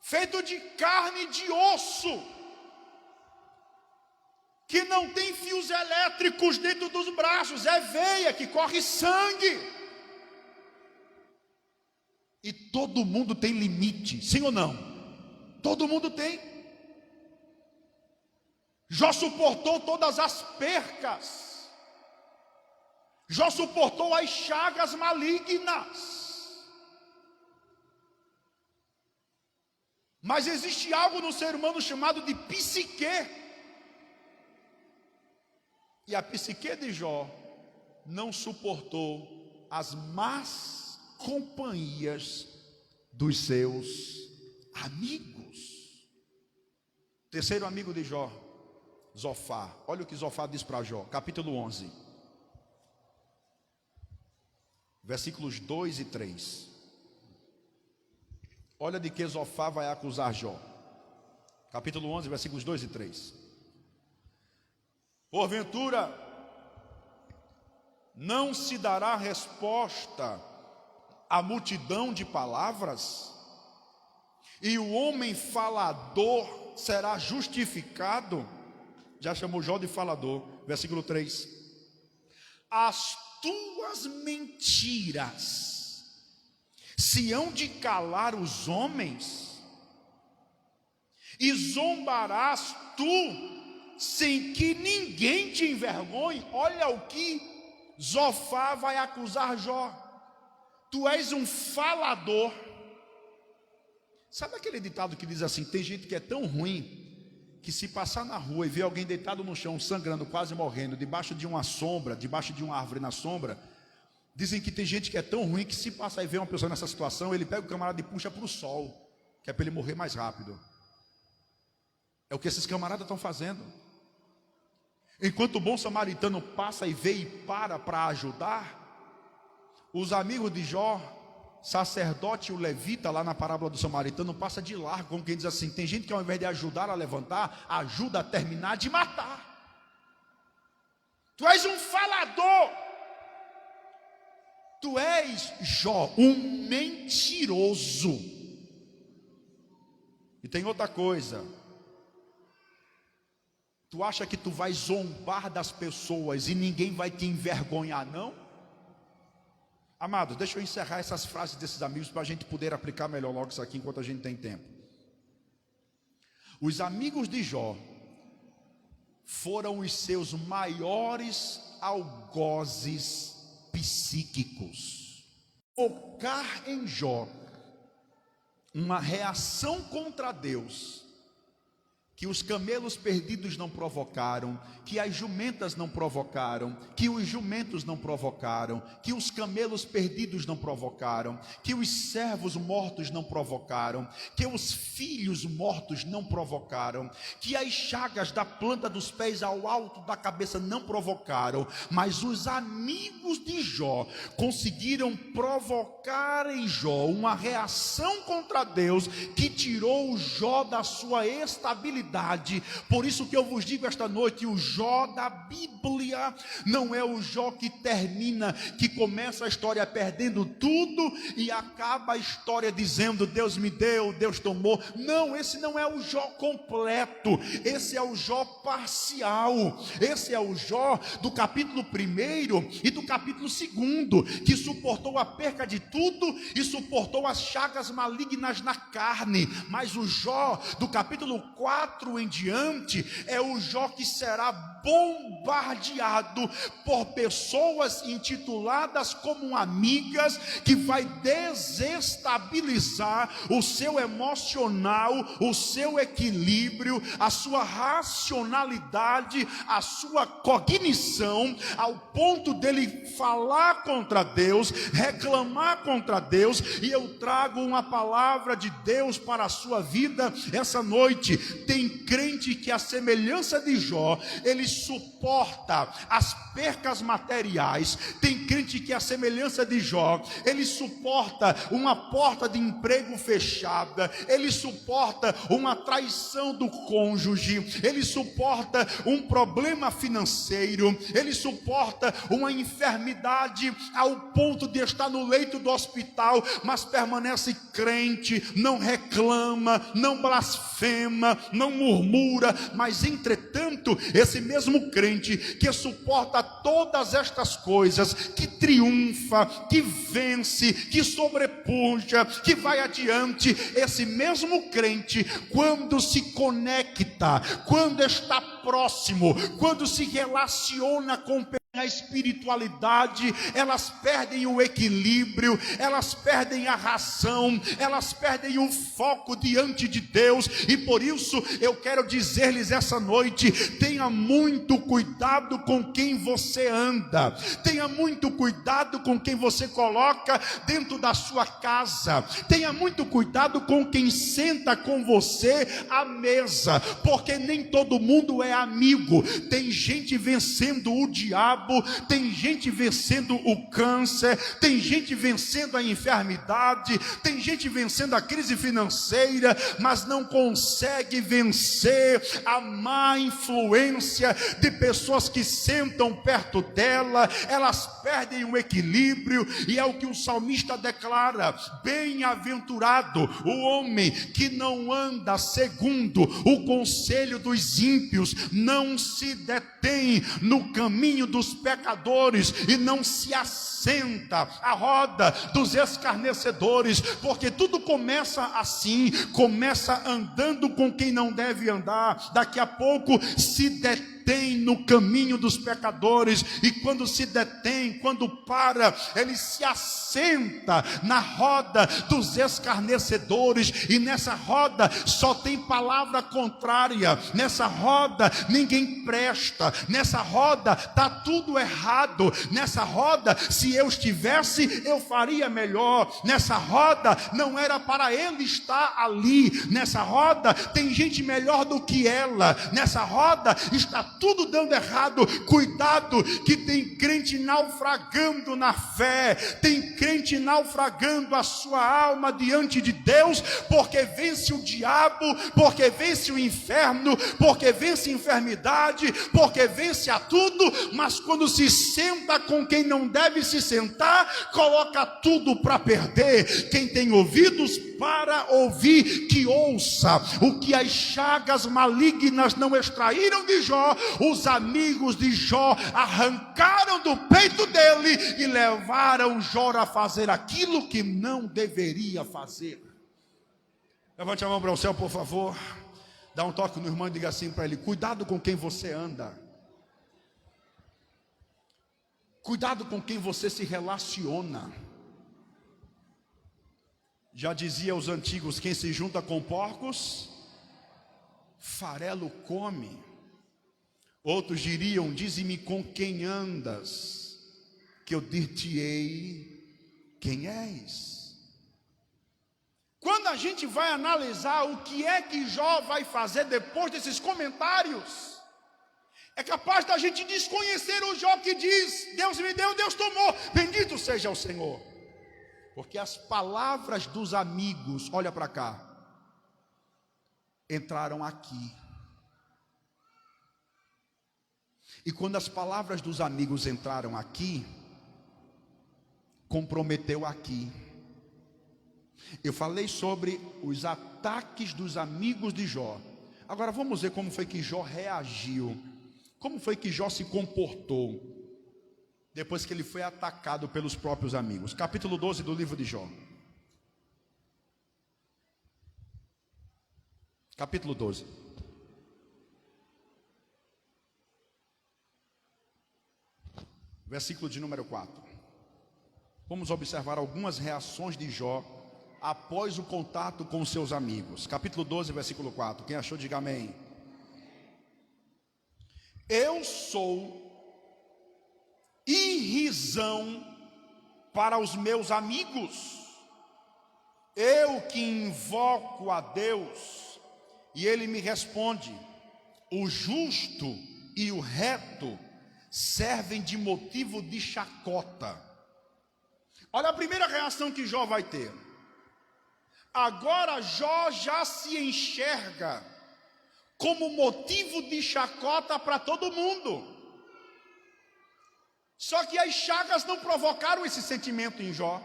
feito de carne e de osso, que não tem fios elétricos dentro dos braços, é veia que corre sangue. E todo mundo tem limite, sim ou não? Todo mundo tem. Jó suportou todas as percas, Jó suportou as chagas malignas. Mas existe algo no ser humano chamado de psique. E a psique de Jó não suportou as más companhias dos seus amigos. Terceiro amigo de Jó, Zofar. Olha o que Zofar diz para Jó, capítulo 11, versículos 2 e 3. Olha de que Zofar vai acusar Jó. Capítulo 11, versículos 2 e 3. Porventura não se dará resposta à multidão de palavras, e o homem falador será justificado? Já chamou Jó de falador. Versículo 3. as tuas mentiras se hão de calar os homens, e zombarás tu sem que ninguém te envergonhe. Olha o que Zofar vai acusar Jó: tu és um falador. Sabe aquele ditado que diz assim: tem gente que é tão ruim que se passar na rua e ver alguém deitado no chão, sangrando, quase morrendo, debaixo de uma sombra, debaixo de uma árvore na sombra, dizem que tem gente que é tão ruim que se passar e ver uma pessoa nessa situação, ele pega o camarada e puxa para o sol, que é para ele morrer mais rápido. É o que esses camaradas estão fazendo. Enquanto o bom samaritano passa e vê e para ajudar, os amigos de Jó, sacerdote e o levita, lá na parábola do samaritano, passa de largo, como quem diz assim: tem gente que ao invés de ajudar a levantar, ajuda a terminar de matar. Tu és um falador, tu és, Jó, um mentiroso. E tem outra coisa: tu acha que tu vai zombar das pessoas e ninguém vai te envergonhar, não? Amados, deixa eu encerrar essas frases desses amigos para a gente poder aplicar melhor logo isso aqui enquanto a gente tem tempo. Os amigos de Jó foram os seus maiores algozes psíquicos. Focar em Jó uma reação contra Deus que os camelos perdidos não provocaram, que as jumentas não provocaram, que os jumentos não provocaram, que os camelos perdidos não provocaram, que os servos mortos não provocaram, que os filhos mortos não provocaram, que as chagas da planta dos pés ao alto da cabeça não provocaram, mas os amigos de Jó conseguiram provocar em Jó uma reação contra Deus que tirou o Jó da sua estabilidade. Por isso que eu vos digo esta noite: o Jó da Bíblia não é o Jó que termina, que começa a história perdendo tudo e acaba a história dizendo Deus me deu, Deus tomou. Não, esse não é o Jó completo, esse é o Jó parcial. Esse é o Jó do capítulo 1 e do capítulo 2, que suportou a perca de tudo e suportou as chagas malignas na carne. Mas o Jó do capítulo 4 em diante é o Jó que será bombardeado por pessoas intituladas como amigas, que vai desestabilizar o seu emocional, o seu equilíbrio, a sua racionalidade, a sua cognição, ao ponto dele falar contra Deus, reclamar contra Deus. E eu trago uma palavra de Deus para a sua vida essa noite. Tem crente que, a semelhança de Jó, ele suporta as percas materiais. Tem crente que, a semelhança de Jó, ele suporta uma porta de emprego fechada, ele suporta uma traição do cônjuge, ele suporta um problema financeiro, ele suporta uma enfermidade ao ponto de estar no leito do hospital, mas permanece crente, não reclama, não blasfema, não murmura. Mas entretanto, esse mesmo crente que suporta todas estas coisas, que triunfa, que vence, que sobrepuja, que vai adiante, esse mesmo crente, quando se conecta, quando está próximo, quando se relaciona com a espiritualidade, elas perdem o equilíbrio, elas perdem a razão, elas perdem o foco diante de Deus. E por isso eu quero dizer-lhes essa noite: tenha muito cuidado com quem você anda, tenha muito cuidado com quem você coloca dentro da sua casa, tenha muito cuidado com quem senta com você à mesa, porque nem todo mundo é amigo. Tem gente vencendo o diabo, tem gente vencendo o câncer, tem gente vencendo a enfermidade, tem gente vencendo a crise financeira, mas não consegue vencer a má influência de pessoas que sentam perto dela. Elas perdem o equilíbrio, e é o que o salmista declara: bem-aventurado o homem que não anda segundo o conselho dos ímpios, não se detém no caminho dos dos pecadores e não se assenta à roda dos escarnecedores, porque tudo começa assim, começa andando com quem não deve andar, daqui a pouco se detém no caminho dos pecadores, e quando se detém, quando para, ele se assenta na roda dos escarnecedores, e nessa roda só tem palavra contrária, nessa roda ninguém presta, nessa roda está tudo errado, nessa roda se eu estivesse eu faria melhor, nessa roda não era para ele estar ali, nessa roda tem gente melhor do que ela, nessa roda está tudo dando errado. Cuidado, que tem crente naufragando na fé, tem crente naufragando a sua alma diante de Deus, porque vence o diabo, porque vence o inferno, porque vence a enfermidade, porque vence a tudo, mas quando se senta com quem não deve se sentar, coloca tudo para perder. Quem tem ouvidos para ouvir, que ouça. O que as chagas malignas não extraíram de Jó, os amigos de Jó arrancaram do peito dele e levaram Jó a fazer aquilo que não deveria fazer. Levante a mão para o céu, por favor. Dá um toque no irmão e diga assim para ele: cuidado com quem você anda. Cuidado com quem você se relaciona. Já dizia os antigos: quem se junta com porcos, farelo come. Outros diriam: dize-me com quem andas, que eu dir-te-ei quem és. Quando a gente vai analisar o que é que Jó vai fazer depois desses comentários, é capaz da gente desconhecer o Jó que diz: Deus me deu, Deus tomou, bendito seja o Senhor. Porque as palavras dos amigos, olha para cá, entraram aqui. E quando as palavras dos amigos entraram aqui, comprometeu aqui. Eu falei sobre os ataques dos amigos de Jó. Agora vamos ver como foi que Jó reagiu. Como foi que Jó se comportou depois que ele foi atacado pelos próprios amigos. Capítulo 12 do livro de Jó. Capítulo 12. Versículo de número 4. Vamos observar algumas reações de Jó após o contato com seus amigos. Capítulo 12, versículo 4. Quem achou, diga amém. Eu sou irrisão para os meus amigos. Eu que invoco a Deus, e Ele me responde. O justo e o reto servem de motivo de chacota. Olha a primeira reação que Jó vai ter. Agora Jó já se enxerga como motivo de chacota para todo mundo. Só que as chagas não provocaram esse sentimento em Jó.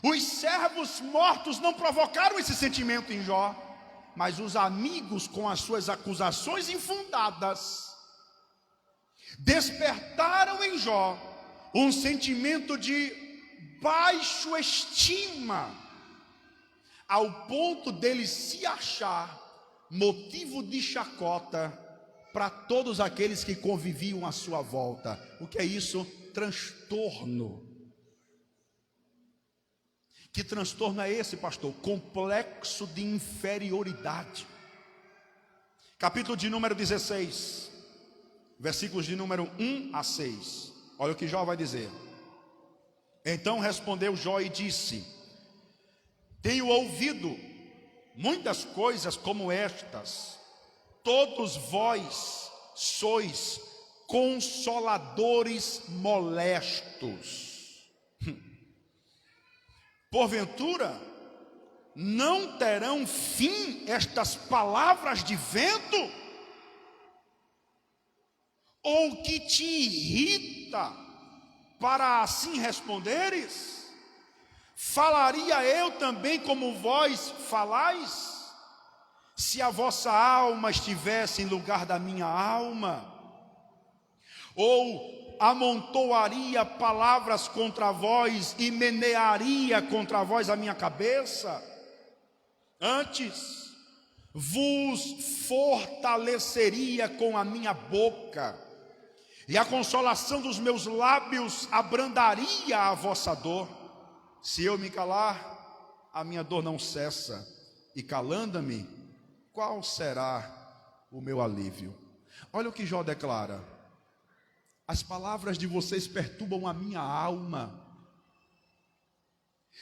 Os servos mortos não provocaram esse sentimento em Jó. Mas os amigos, com as suas acusações infundadas, despertaram em Jó um sentimento de baixa estima, ao ponto dele se achar motivo de chacota para todos aqueles que conviviam à sua volta. O que é isso? Transtorno. Que transtorno é esse, pastor? Complexo de inferioridade. Capítulo de número 16, versículos de número 1 a 6. Olha o que Jó vai dizer. Então respondeu Jó e disse: tenho ouvido muitas coisas como estas. Todos vós sois consoladores molestos. Porventura, não terão fim estas palavras de vento? Ou que te irrita para assim responderes? Falaria eu também como vós falais? Se a vossa alma estivesse em lugar da minha alma, Ou amontoaria palavras contra vós e menearia contra vós a minha cabeça? Antes, vos fortaleceria com a minha boca, e a consolação dos meus lábios abrandaria a vossa dor. Se eu me calar, a minha dor não cessa, e calando-me, qual será o meu alívio? Olha o que Jó declara: as palavras de vocês perturbam a minha alma.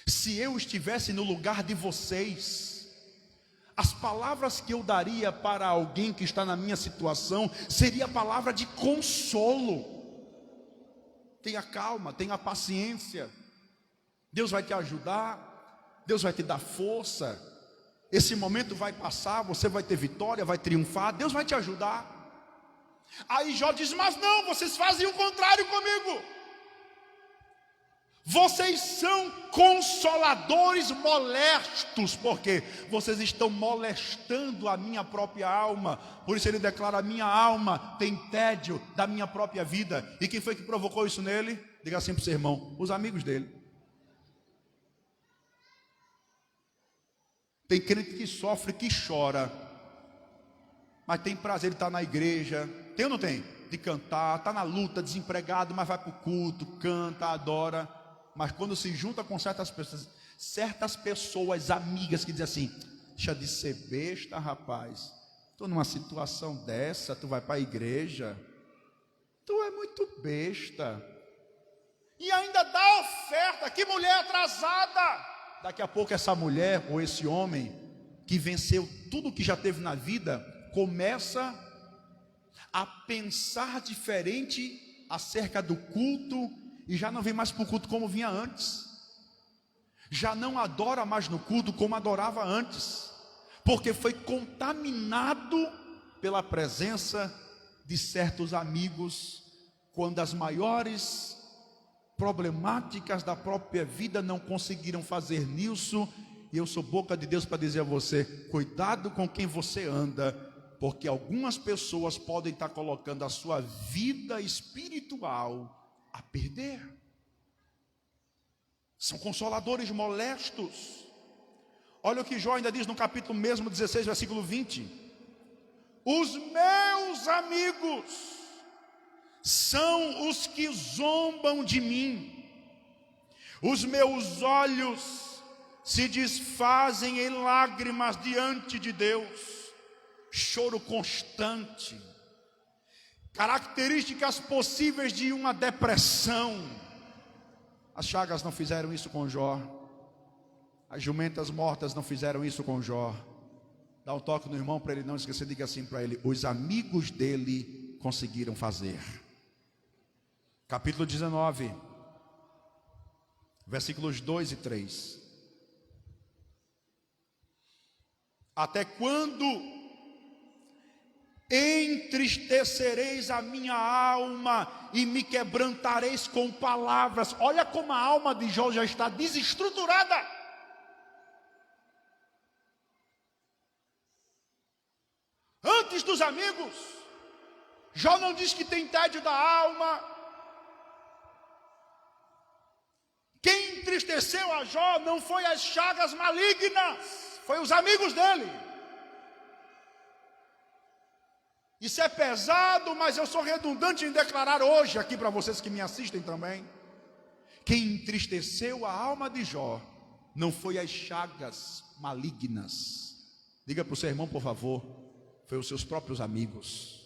Se eu estivesse no lugar de vocês, as palavras que eu daria para alguém que está na minha situação seria palavra de consolo. Tenha calma, tenha paciência. Deus vai te ajudar, Deus vai te dar força. Esse momento vai passar, você vai ter vitória, vai triunfar, Deus vai te ajudar. Aí Jó diz: mas não, vocês fazem o contrário comigo. Vocês são consoladores molestos, porque vocês estão molestando a minha própria alma. Por isso ele declara: a minha alma tem tédio da minha própria vida. E quem foi que provocou isso nele? Diga assim para o seu irmão: os amigos dele. Tem crente que sofre, que chora, mas tem prazer de estar na igreja. Tem ou não tem? De cantar, está na luta, desempregado, mas vai para o culto, canta, adora. Mas quando se junta com certas pessoas amigas que dizem assim: deixa de ser besta, rapaz, estou numa situação dessa, tu vai para a igreja, tu é muito besta, e ainda dá oferta, que mulher atrasada. Daqui a pouco essa mulher ou esse homem que venceu tudo que já teve na vida começa a pensar diferente acerca do culto, e já não vem mais para o culto como vinha antes, já não adora mais no culto como adorava antes, porque foi contaminado pela presença de certos amigos, quando as maiores problemáticas da própria vida não conseguiram fazer nisso. E eu sou boca de Deus para dizer a você: cuidado com quem você anda, porque algumas pessoas podem estar colocando a sua vida espiritual a perder. São consoladores molestos. Olha o que Jó ainda diz no capítulo mesmo 16, versículo 20: os meus amigos são os que zombam de mim, os meus olhos se desfazem em lágrimas diante de Deus. Choro constante, características possíveis de uma depressão. As chagas não fizeram isso com Jó, as jumentas mortas não fizeram isso com Jó. Dá um toque no irmão para ele não esquecer, diga assim para ele: os amigos dele conseguiram fazer. Capítulo 19, versículos 2 e 3. Até quando entristecereis a minha alma e me quebrantareis com palavras? Olha como a alma de Jó já está desestruturada. Antes dos amigos, Jó não diz que tem tédio da alma. Quem entristeceu a Jó não foi as chagas malignas, foi os amigos dele. Isso é pesado, mas eu sou redundante em declarar hoje aqui para vocês que me assistem também: quem entristeceu a alma de Jó não foi as chagas malignas. Diga para o seu irmão, por favor: foi os seus próprios amigos.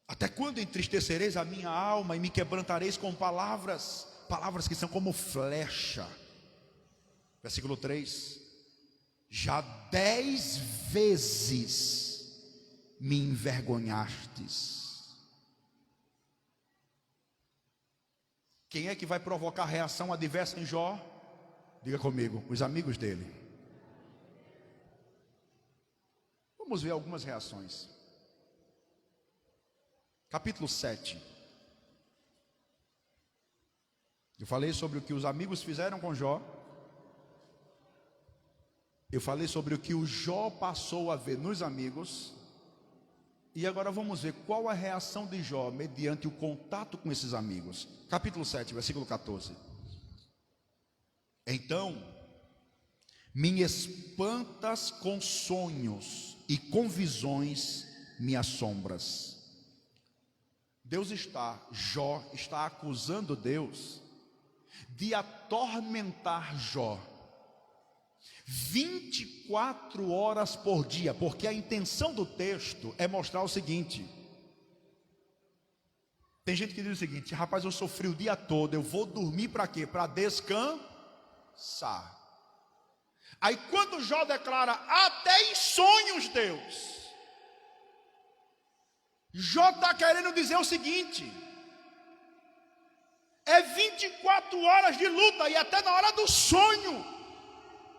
Até quando entristecereis a minha alma e me quebrantareis com palavras? Palavras que são como flecha. Versículo 3: já 10 vezes me envergonhastes. Quem é que vai provocar reação adversa em Jó? Diga comigo: os amigos dele. Vamos ver algumas reações. Capítulo 7. Eu falei sobre o que os amigos fizeram com Jó. Eu falei sobre o que o Jó passou a ver nos amigos. E agora vamos ver qual a reação de Jó mediante o contato com esses amigos. Capítulo 7, versículo 14. Então me espantas com sonhos e com visões me assombras. Jó está acusando Deus de atormentar Jó 24 horas por dia, porque a intenção do texto é mostrar o seguinte: tem gente que diz o seguinte: rapaz, eu sofri o dia todo, eu vou dormir para quê? Para descansar. Aí quando Jó declara, até em sonhos, Deus, Jó está querendo dizer o seguinte: é 24 horas de luta, e até na hora do sonho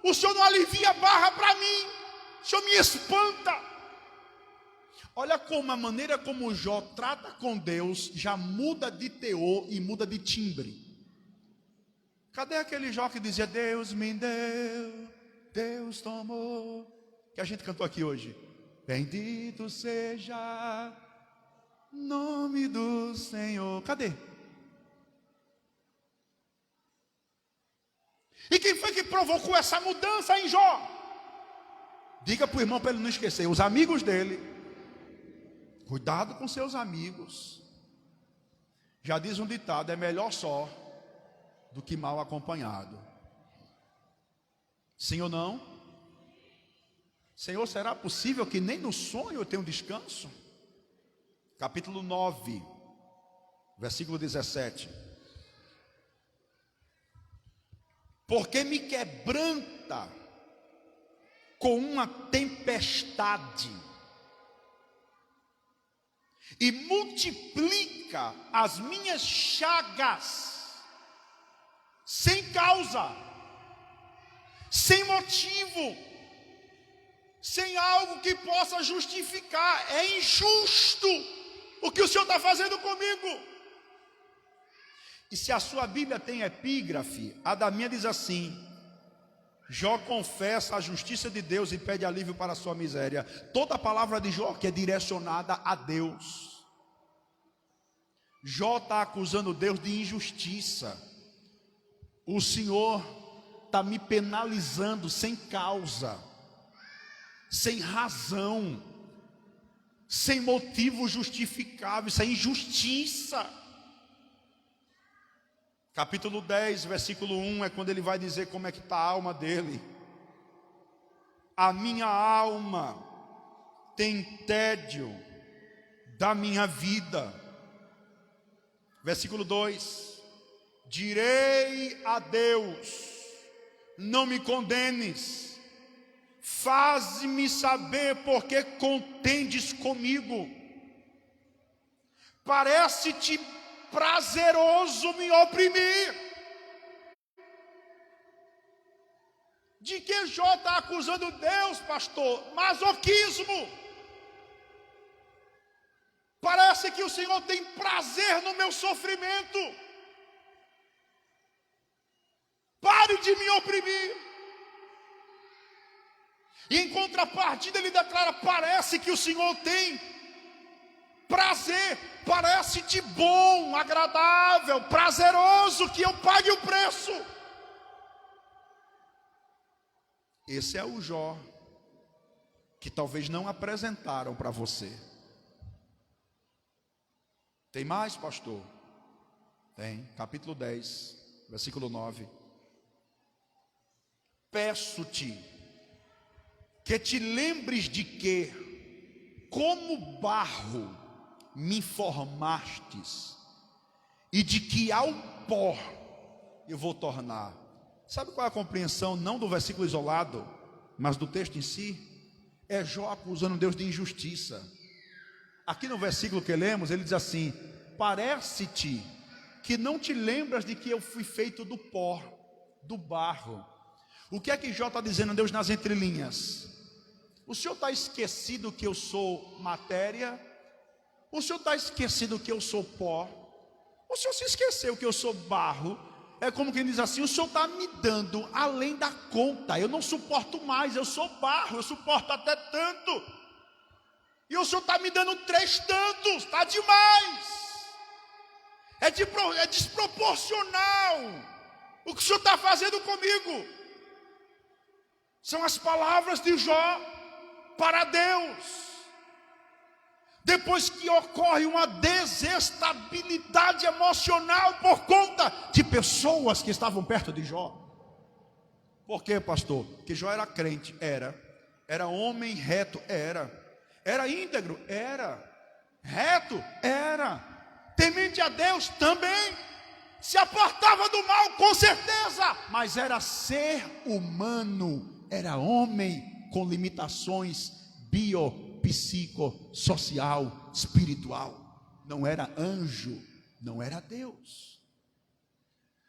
o Senhor não alivia a barra para mim, o Senhor me espanta. Olha como a maneira como Jó trata com Deus já muda de teor e muda de timbre. Cadê aquele Jó que dizia, Deus me deu, Deus tomou, que a gente cantou aqui hoje? Bendito seja o nome do Senhor. Cadê? E quem foi que provocou essa mudança em Jó? Diga para o irmão para ele não esquecer. Os amigos dele. Cuidado com seus amigos. Já diz um ditado, é melhor só do que mal acompanhado. Sim ou não? Senhor, será possível que nem no sonho eu tenha um descanso? Capítulo 9, versículo 17. Porque me quebranta com uma tempestade e multiplica as minhas chagas sem causa, sem motivo, sem algo que possa justificar. É injusto o que o Senhor está fazendo comigo. E se a sua Bíblia tem epígrafe, a da minha diz assim: Jó confessa a justiça de Deus e pede alívio para a sua miséria. Toda a palavra de Jó que é direcionada a Deus. Jó está acusando Deus de injustiça. O Senhor está me penalizando sem causa, sem razão, sem motivo justificável. Isso é injustiça. Capítulo 10, versículo 1 é quando ele vai dizer como é que está a alma dele. A minha alma tem tédio da minha vida. Versículo 2: direi a Deus, não me condenes, faze-me saber porque contendes comigo. Parece-te prazeroso me oprimir. De que Jó está acusando Deus, pastor? Masoquismo. Parece que o Senhor tem prazer no meu sofrimento. Pare de me oprimir. E em contrapartida ele declara, parece que o Senhor tem prazer, parece-te bom, agradável, prazeroso que eu pague o preço. Esse é o Jó que talvez não apresentaram para você. Tem mais, pastor? Tem, capítulo 10, versículo 9. Peço-te que te lembres de que, como barro, me formastes, e de que ao pó eu vou tornar. Sabe qual é a compreensão, não do versículo isolado, mas do texto em si? É Jó acusando Deus de injustiça. Aqui no versículo que lemos, ele diz assim: parece-te que não te lembras de que eu fui feito do pó, do barro. O que é que Jó está dizendo a Deus nas entrelinhas? O Senhor está esquecido que eu sou matéria? O Senhor está esquecido que eu sou pó? O Senhor se esqueceu que eu sou barro? É como quem diz assim: o Senhor está me dando além da conta, eu não suporto mais, eu sou barro, eu suporto até tanto. E o Senhor está me dando 3 tantos, está demais. É desproporcional o que o Senhor está fazendo comigo. São as palavras de Jó para Deus. Depois que ocorre uma desestabilidade emocional por conta de pessoas que estavam perto de Jó. Por quê, pastor? Porque Jó era crente, era homem reto, era íntegro, reto, temente a Deus também, se apartava do mal com certeza, mas era ser humano, era homem com limitações psicossocial, espiritual, não era anjo, não era Deus.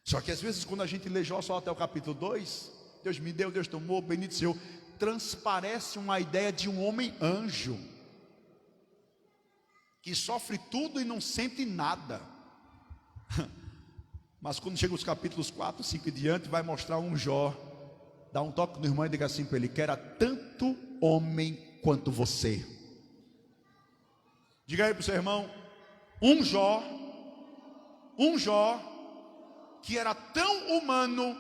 Só que às vezes quando a gente lê Jó só até o capítulo 2, Deus me deu, Deus tomou, bendito Senhor, transparece uma ideia de um homem anjo, que sofre tudo e não sente nada. Mas quando chega os capítulos 4, 5 e diante, vai mostrar um Jó. Dá um toque no irmão e diga assim para ele: que era tanto homem quanto você. Diga aí para o seu irmão: um Jó que era tão humano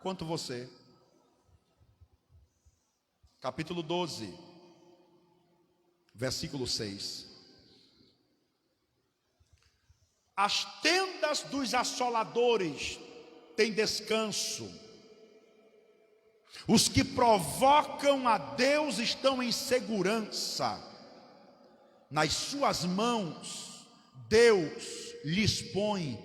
quanto você. Capítulo 12, versículo 6. As tendas dos assoladores têm descanso. Os que provocam a Deus estão em segurança. Nas suas mãos, Deus lhes põe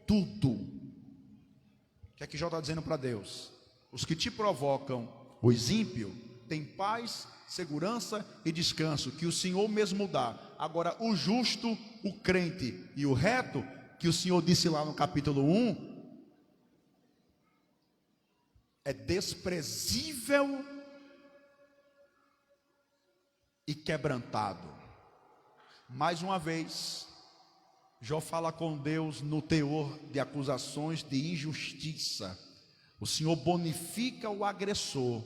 tudo. O que é que Jó está dizendo para Deus? Os que te provocam, os ímpios, têm paz, segurança e descanso, que o Senhor mesmo dá. Agora, o justo, o crente e o reto, que o Senhor disse lá no capítulo 1, é desprezível e quebrantado. Mais uma vez, Jó fala com Deus no teor de acusações de injustiça. O Senhor bonifica o agressor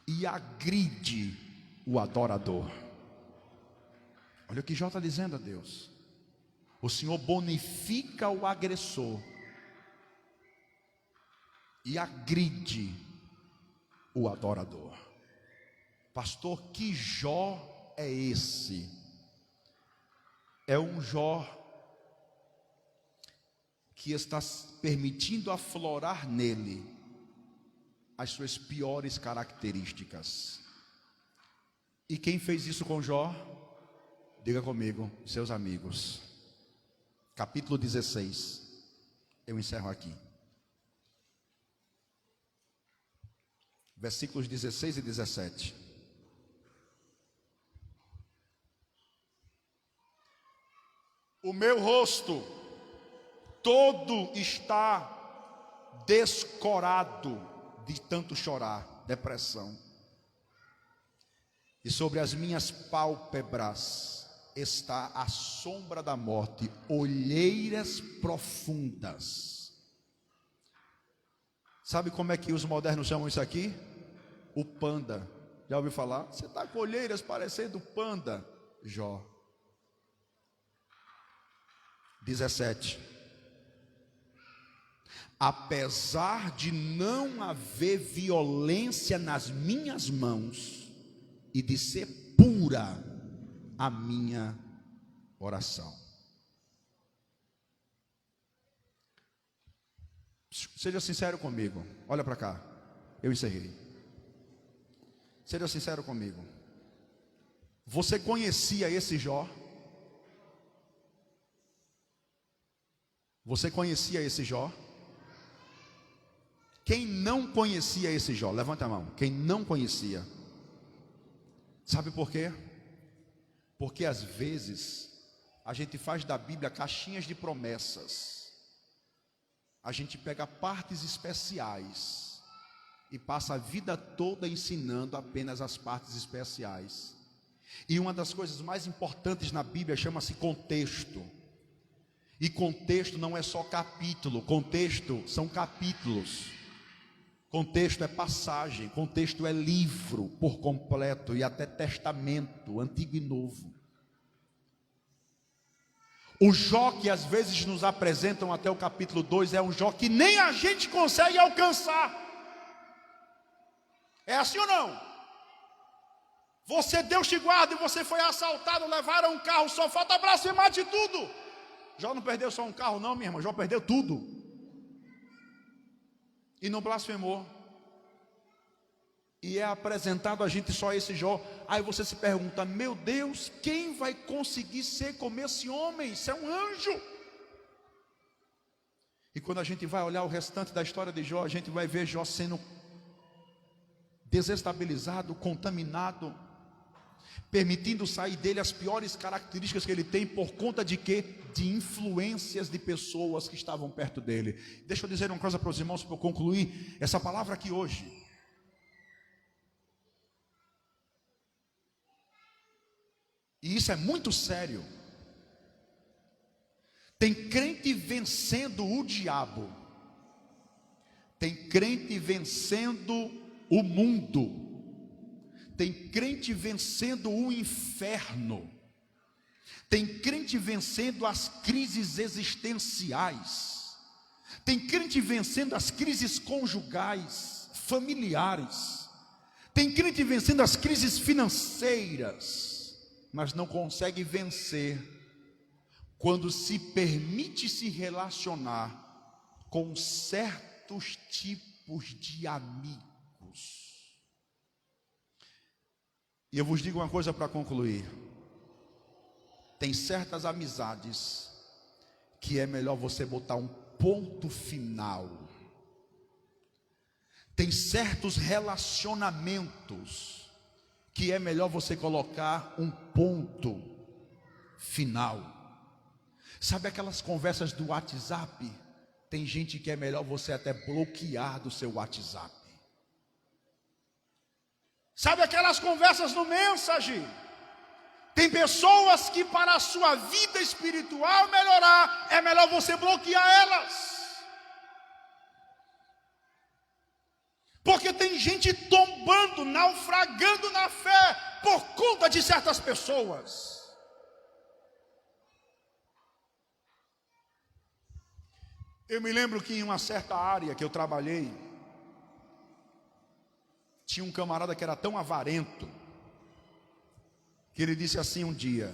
e agride o adorador. Olha o que Jó está dizendo a Deus. O Senhor bonifica o agressor e agride o adorador. Pastor, que Jó é esse? É um Jó que está permitindo aflorar nele as suas piores características. E quem fez isso com Jó? Diga comigo, seus amigos. Capítulo 16. Eu encerro aqui. Versículos 16 e 17. O meu rosto todo está descorado de tanto chorar, depressão. E sobre as minhas pálpebras está a sombra da morte, olheiras profundas. Sabe como é que os modernos chamam isso aqui? O panda. Já ouviu falar? Você está com olheiras parecendo panda, Jó. 17. Apesar de não haver violência nas minhas mãos e de ser pura a minha oração. Seja sincero comigo. Olha para cá. Eu encerrei. Seja sincero comigo. Você conhecia esse Jó? Você conhecia esse Jó? Quem não conhecia esse Jó? Levanta a mão. Quem não conhecia? Sabe por quê? Porque às vezes a gente faz da Bíblia caixinhas de promessas. A gente pega partes especiais e passa a vida toda ensinando apenas as partes especiais. E uma das coisas mais importantes na Bíblia chama-se contexto. E contexto não é só capítulo, contexto são capítulos. Contexto é passagem, contexto é livro por completo e até testamento, antigo e novo. O Jó que às vezes nos apresentam até o capítulo 2 é um Jó que nem a gente consegue alcançar. É assim ou não? Deus te guarda e você foi assaltado, levaram um carro, só falta blasfemar de tudo. Jó não perdeu só um carro não, minha irmã, Jó perdeu tudo. E não blasfemou. E é apresentado a gente só esse Jó. Aí você se pergunta: meu Deus, quem vai conseguir ser como esse homem? Isso é um anjo. E quando a gente vai olhar o restante da história de Jó, a gente vai ver Jó sendo desestabilizado, contaminado, permitindo sair dele as piores características que ele tem. Por conta de quê? De influências de pessoas que estavam perto dele. Deixa eu dizer uma coisa para os irmãos para eu concluir essa palavra aqui hoje. E isso é muito sério. Tem crente vencendo o diabo, tem crente vencendo o mundo, tem crente vencendo o inferno, tem crente vencendo as crises existenciais, tem crente vencendo as crises conjugais, familiares, tem crente vencendo as crises financeiras, mas não consegue vencer quando se permite se relacionar com certos tipos de amigos. E eu vos digo uma coisa para concluir: tem certas amizades que é melhor você botar um ponto final. Tem certos relacionamentos que é melhor você colocar um ponto final. Sabe aquelas conversas do WhatsApp? Tem gente que é melhor você até bloquear do seu WhatsApp. Sabe aquelas conversas no Mensage? Tem pessoas que para a sua vida espiritual melhorar, é melhor você bloquear elas. Porque tem gente tombando, naufragando na fé por conta de certas pessoas. Eu me lembro que em uma certa área que eu trabalhei, tinha um camarada que era tão avarento, que ele disse assim um dia: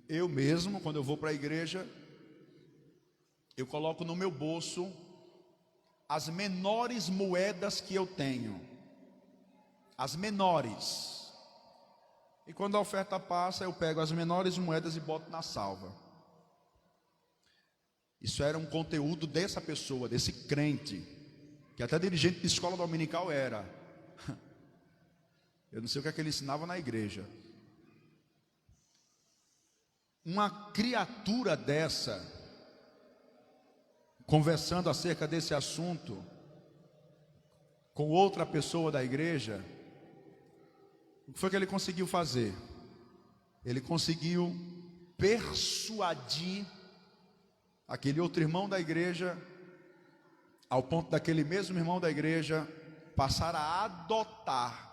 eu mesmo, quando eu vou para a igreja, eu coloco no meu bolso as menores moedas que eu tenho, as menores, e quando a oferta passa, eu pego as menores moedas e boto na salva. Isso era um conteúdo dessa pessoa, desse crente, que até dirigente de escola dominical era. Eu não sei o que é que ele ensinava na igreja. Uma criatura dessa, conversando acerca desse assunto com outra pessoa da igreja, o que foi que ele conseguiu fazer? Ele conseguiu persuadir aquele outro irmão da igreja, ao ponto daquele mesmo irmão da igreja passar a adotar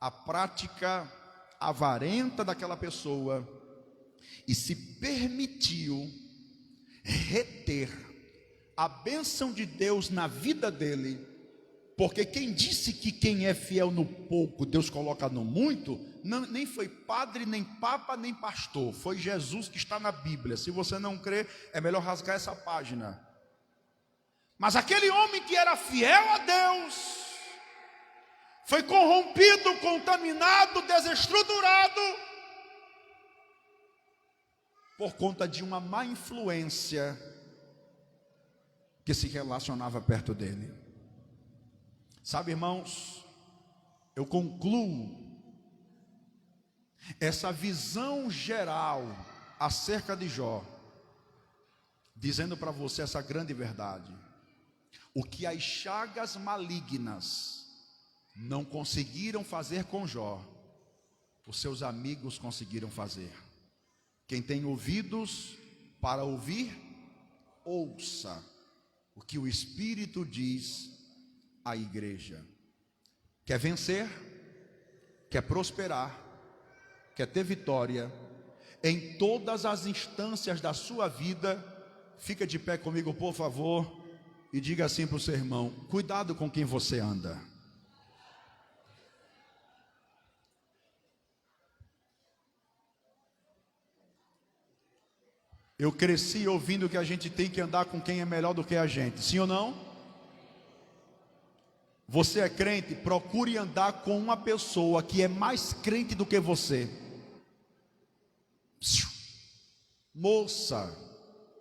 a prática avarenta daquela pessoa e se permitiu reter a bênção de Deus na vida dele, porque quem disse que quem é fiel no pouco Deus coloca no muito, nem foi padre, nem papa, nem pastor, foi Jesus que está na Bíblia. Se você não crê, é melhor rasgar essa página. Mas aquele homem que era fiel a Deus foi corrompido, contaminado, desestruturado por conta de uma má influência que se relacionava perto dele. Sabe, irmãos, eu concluo essa visão geral acerca de Jó, dizendo para você essa grande verdade: o que as chagas malignas não conseguiram fazer com Jó, os seus amigos conseguiram fazer. Quem tem ouvidos para ouvir, ouça o que o Espírito diz a igreja. Quer vencer? Quer prosperar? Quer ter vitória? Em todas as instâncias da sua vida, fica de pé comigo, por favor, e diga assim para o seu irmão: cuidado com quem você anda. Eu cresci ouvindo que a gente tem que andar com quem é melhor do que a gente, sim ou não? Você é crente, procure andar com uma pessoa que é mais crente do que você. Moça,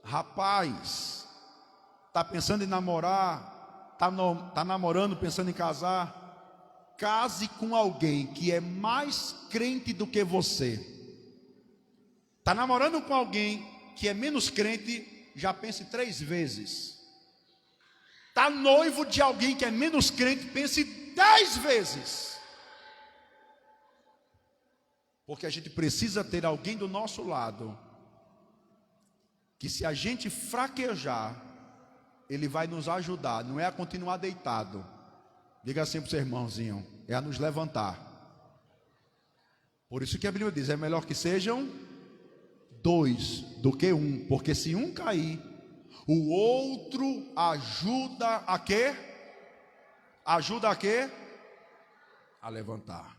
rapaz, está pensando em namorar, está namorando, pensando em casar, case com alguém que é mais crente do que você. Está namorando com alguém que é menos crente, já pense 3 vezes. Está noivo de alguém que é menos crente, pense 10 vezes. Porque a gente precisa ter alguém do nosso lado, que se a gente fraquejar, ele vai nos ajudar, não é a continuar deitado. Diga assim para o seu irmãozinho, é a nos levantar. Por isso que a Bíblia diz, é melhor que sejam 2 do que 1, porque se um cair, o outro ajuda a quê? Ajuda a quê? A levantar.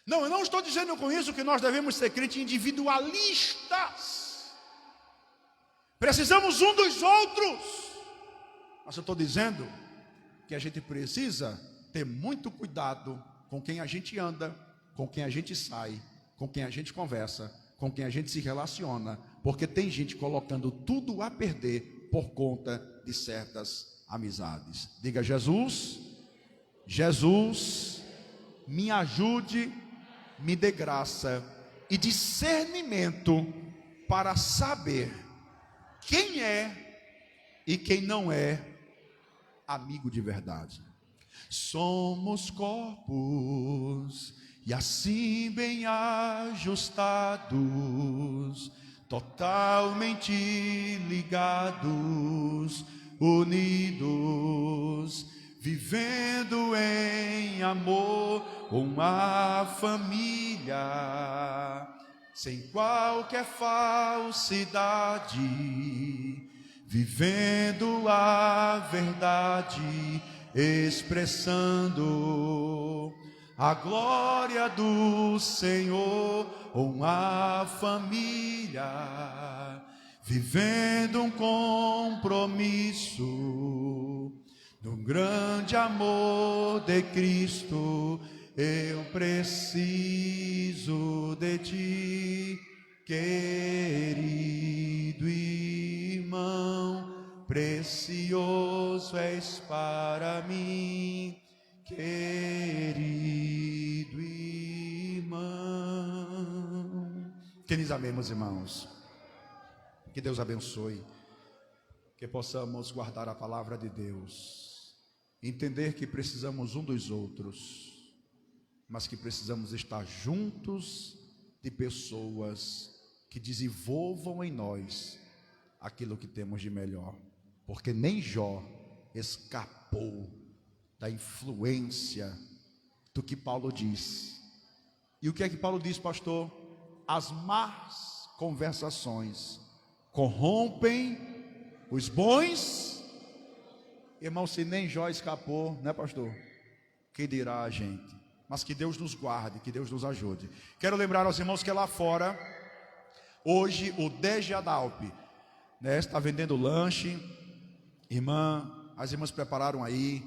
Não, eu não estou dizendo com isso que nós devemos ser crentes individualistas. Precisamos um dos outros. Mas eu estou dizendo que a gente precisa ter muito cuidado com quem a gente anda, com quem a gente sai, com quem a gente conversa, com quem a gente se relaciona, porque tem gente colocando tudo a perder por conta de certas amizades. Diga: Jesus, Jesus, me ajude, me dê graça e discernimento para saber quem é e quem não é amigo de verdade. Somos corpos e assim bem ajustados, totalmente ligados, unidos, vivendo em amor, uma família, sem qualquer falsidade, vivendo a verdade, expressando a glória do Senhor, uma família, vivendo um compromisso, num grande amor de Cristo. Eu preciso de ti, querido irmão, precioso és para mim, querido irmão. Que nos amemos, irmãos. Que Deus abençoe, que possamos guardar a palavra de Deus, entender que precisamos um dos outros, mas que precisamos estar juntos de pessoas que desenvolvam em nós aquilo que temos de melhor, porque nem Jó escapou da influência do que Paulo diz. E o que é que Paulo diz, pastor? As más conversações corrompem os bons. Irmão, se nem Jó escapou, né, pastor? Que dirá a gente? Mas que Deus nos guarde, que Deus nos ajude. Quero lembrar aos irmãos que lá fora, hoje o DG Adalp, né, está vendendo lanche. As irmãs prepararam aí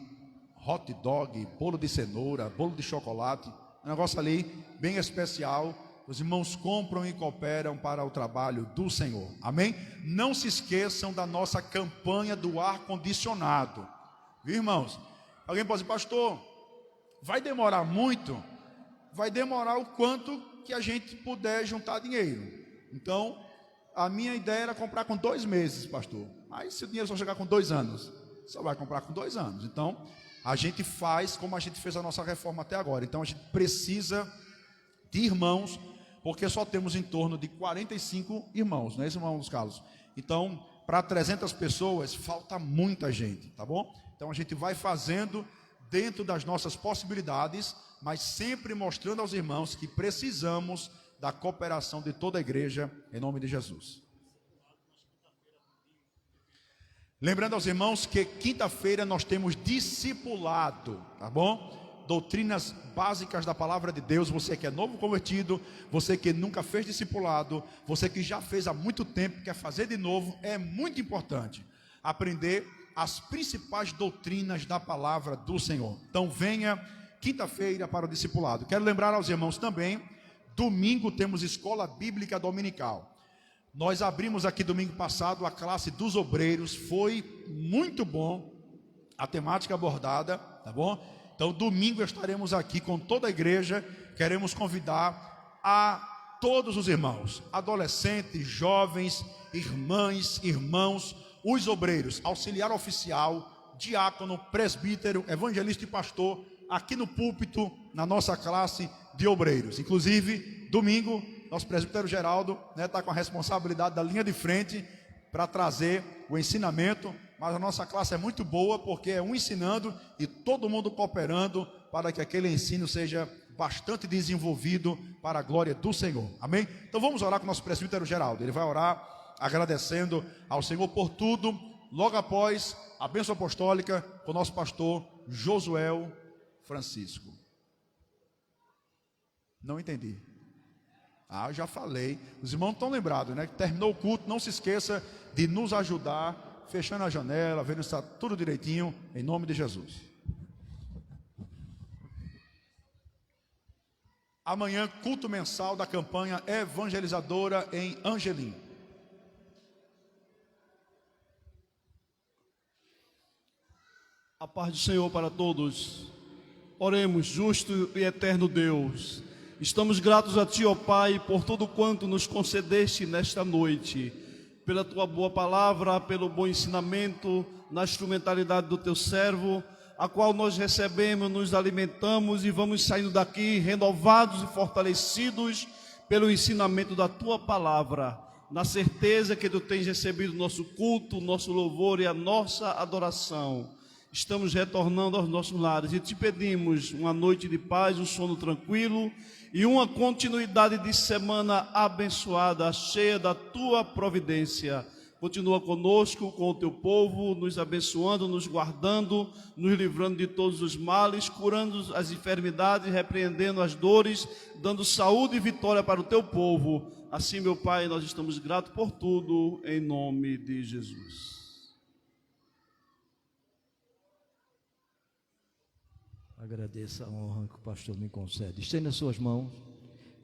hot dog, bolo de cenoura, bolo de chocolate, um negócio ali bem especial. Os irmãos compram e cooperam para o trabalho do Senhor, amém? Não se esqueçam da nossa campanha do ar-condicionado, viu, irmãos? Alguém pode dizer, pastor, vai demorar muito? Vai demorar o quanto que a gente puder juntar dinheiro. Então, a minha ideia era comprar com 2 meses, pastor. Mas se o dinheiro só chegar com 2 anos, só vai comprar com 2 anos. Então, a gente faz como a gente fez a nossa reforma até agora. Então, a gente precisa de irmãos, porque só temos em torno de 45 irmãos, não é isso, irmãos Carlos? Então, para 300 pessoas, falta muita gente, tá bom? Então, Então a gente vai fazendo dentro das nossas possibilidades, mas sempre mostrando aos irmãos que precisamos da cooperação de toda a igreja, em nome de Jesus. Lembrando aos irmãos que quinta-feira nós temos discipulado, tá bom? Doutrinas básicas da palavra de Deus. Você que é novo convertido, você que nunca fez discipulado, você que já fez há muito tempo, quer fazer de novo, é muito importante aprender as principais doutrinas da palavra do Senhor. Então venha quinta-feira para o discipulado. Quero lembrar aos irmãos também, domingo temos escola bíblica dominical. Nós abrimos aqui domingo passado a classe dos obreiros, foi muito bom a temática abordada, tá bom? Então domingo estaremos aqui com toda a igreja, queremos convidar a todos os irmãos, adolescentes, jovens, irmãs, irmãos, os obreiros, auxiliar oficial, diácono, presbítero, evangelista e pastor, aqui no púlpito, na nossa classe de obreiros. Inclusive, domingo, nosso presbítero Geraldo está com a responsabilidade da linha de frente para trazer o ensinamento, mas a nossa classe é muito boa, porque é um ensinando e todo mundo cooperando para que aquele ensino seja bastante desenvolvido para a glória do Senhor. Amém? Então vamos orar com o nosso presbítero Geraldo. Ele vai orar agradecendo ao Senhor por tudo, logo após a bênção apostólica com o nosso pastor Josuel Francisco. Não entendi. Eu já falei. Os irmãos estão lembrados, né? Terminou o culto, não se esqueça de nos ajudar, fechando a janela, vendo se está tudo direitinho, em nome de Jesus. Amanhã, culto mensal da campanha evangelizadora em Angelim. A paz do Senhor para todos. Oremos, justo e eterno Deus. Estamos gratos a Ti, ó Pai, por tudo quanto nos concedeste nesta noite, pela Tua boa palavra, pelo bom ensinamento, na instrumentalidade do Teu servo, a qual nós recebemos, nos alimentamos e vamos saindo daqui renovados e fortalecidos pelo ensinamento da Tua palavra, na certeza que Tu tens recebido o nosso culto, o nosso louvor e a nossa adoração. Estamos retornando aos nossos lares e Te pedimos uma noite de paz, um sono tranquilo e uma continuidade de semana abençoada, cheia da Tua providência. Continua conosco, com o Teu povo, nos abençoando, nos guardando, nos livrando de todos os males, curando as enfermidades, repreendendo as dores, dando saúde e vitória para o Teu povo. Assim, meu Pai, nós estamos gratos por tudo, em nome de Jesus. Agradeço a honra que o pastor me concede. Estenda suas mãos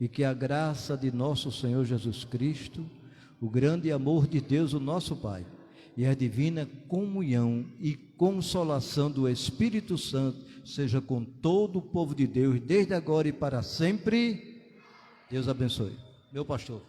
e que a graça de nosso Senhor Jesus Cristo, o grande amor de Deus, o nosso Pai, e a divina comunhão e consolação do Espírito Santo seja com todo o povo de Deus, desde agora e para sempre. Deus abençoe. Meu pastor.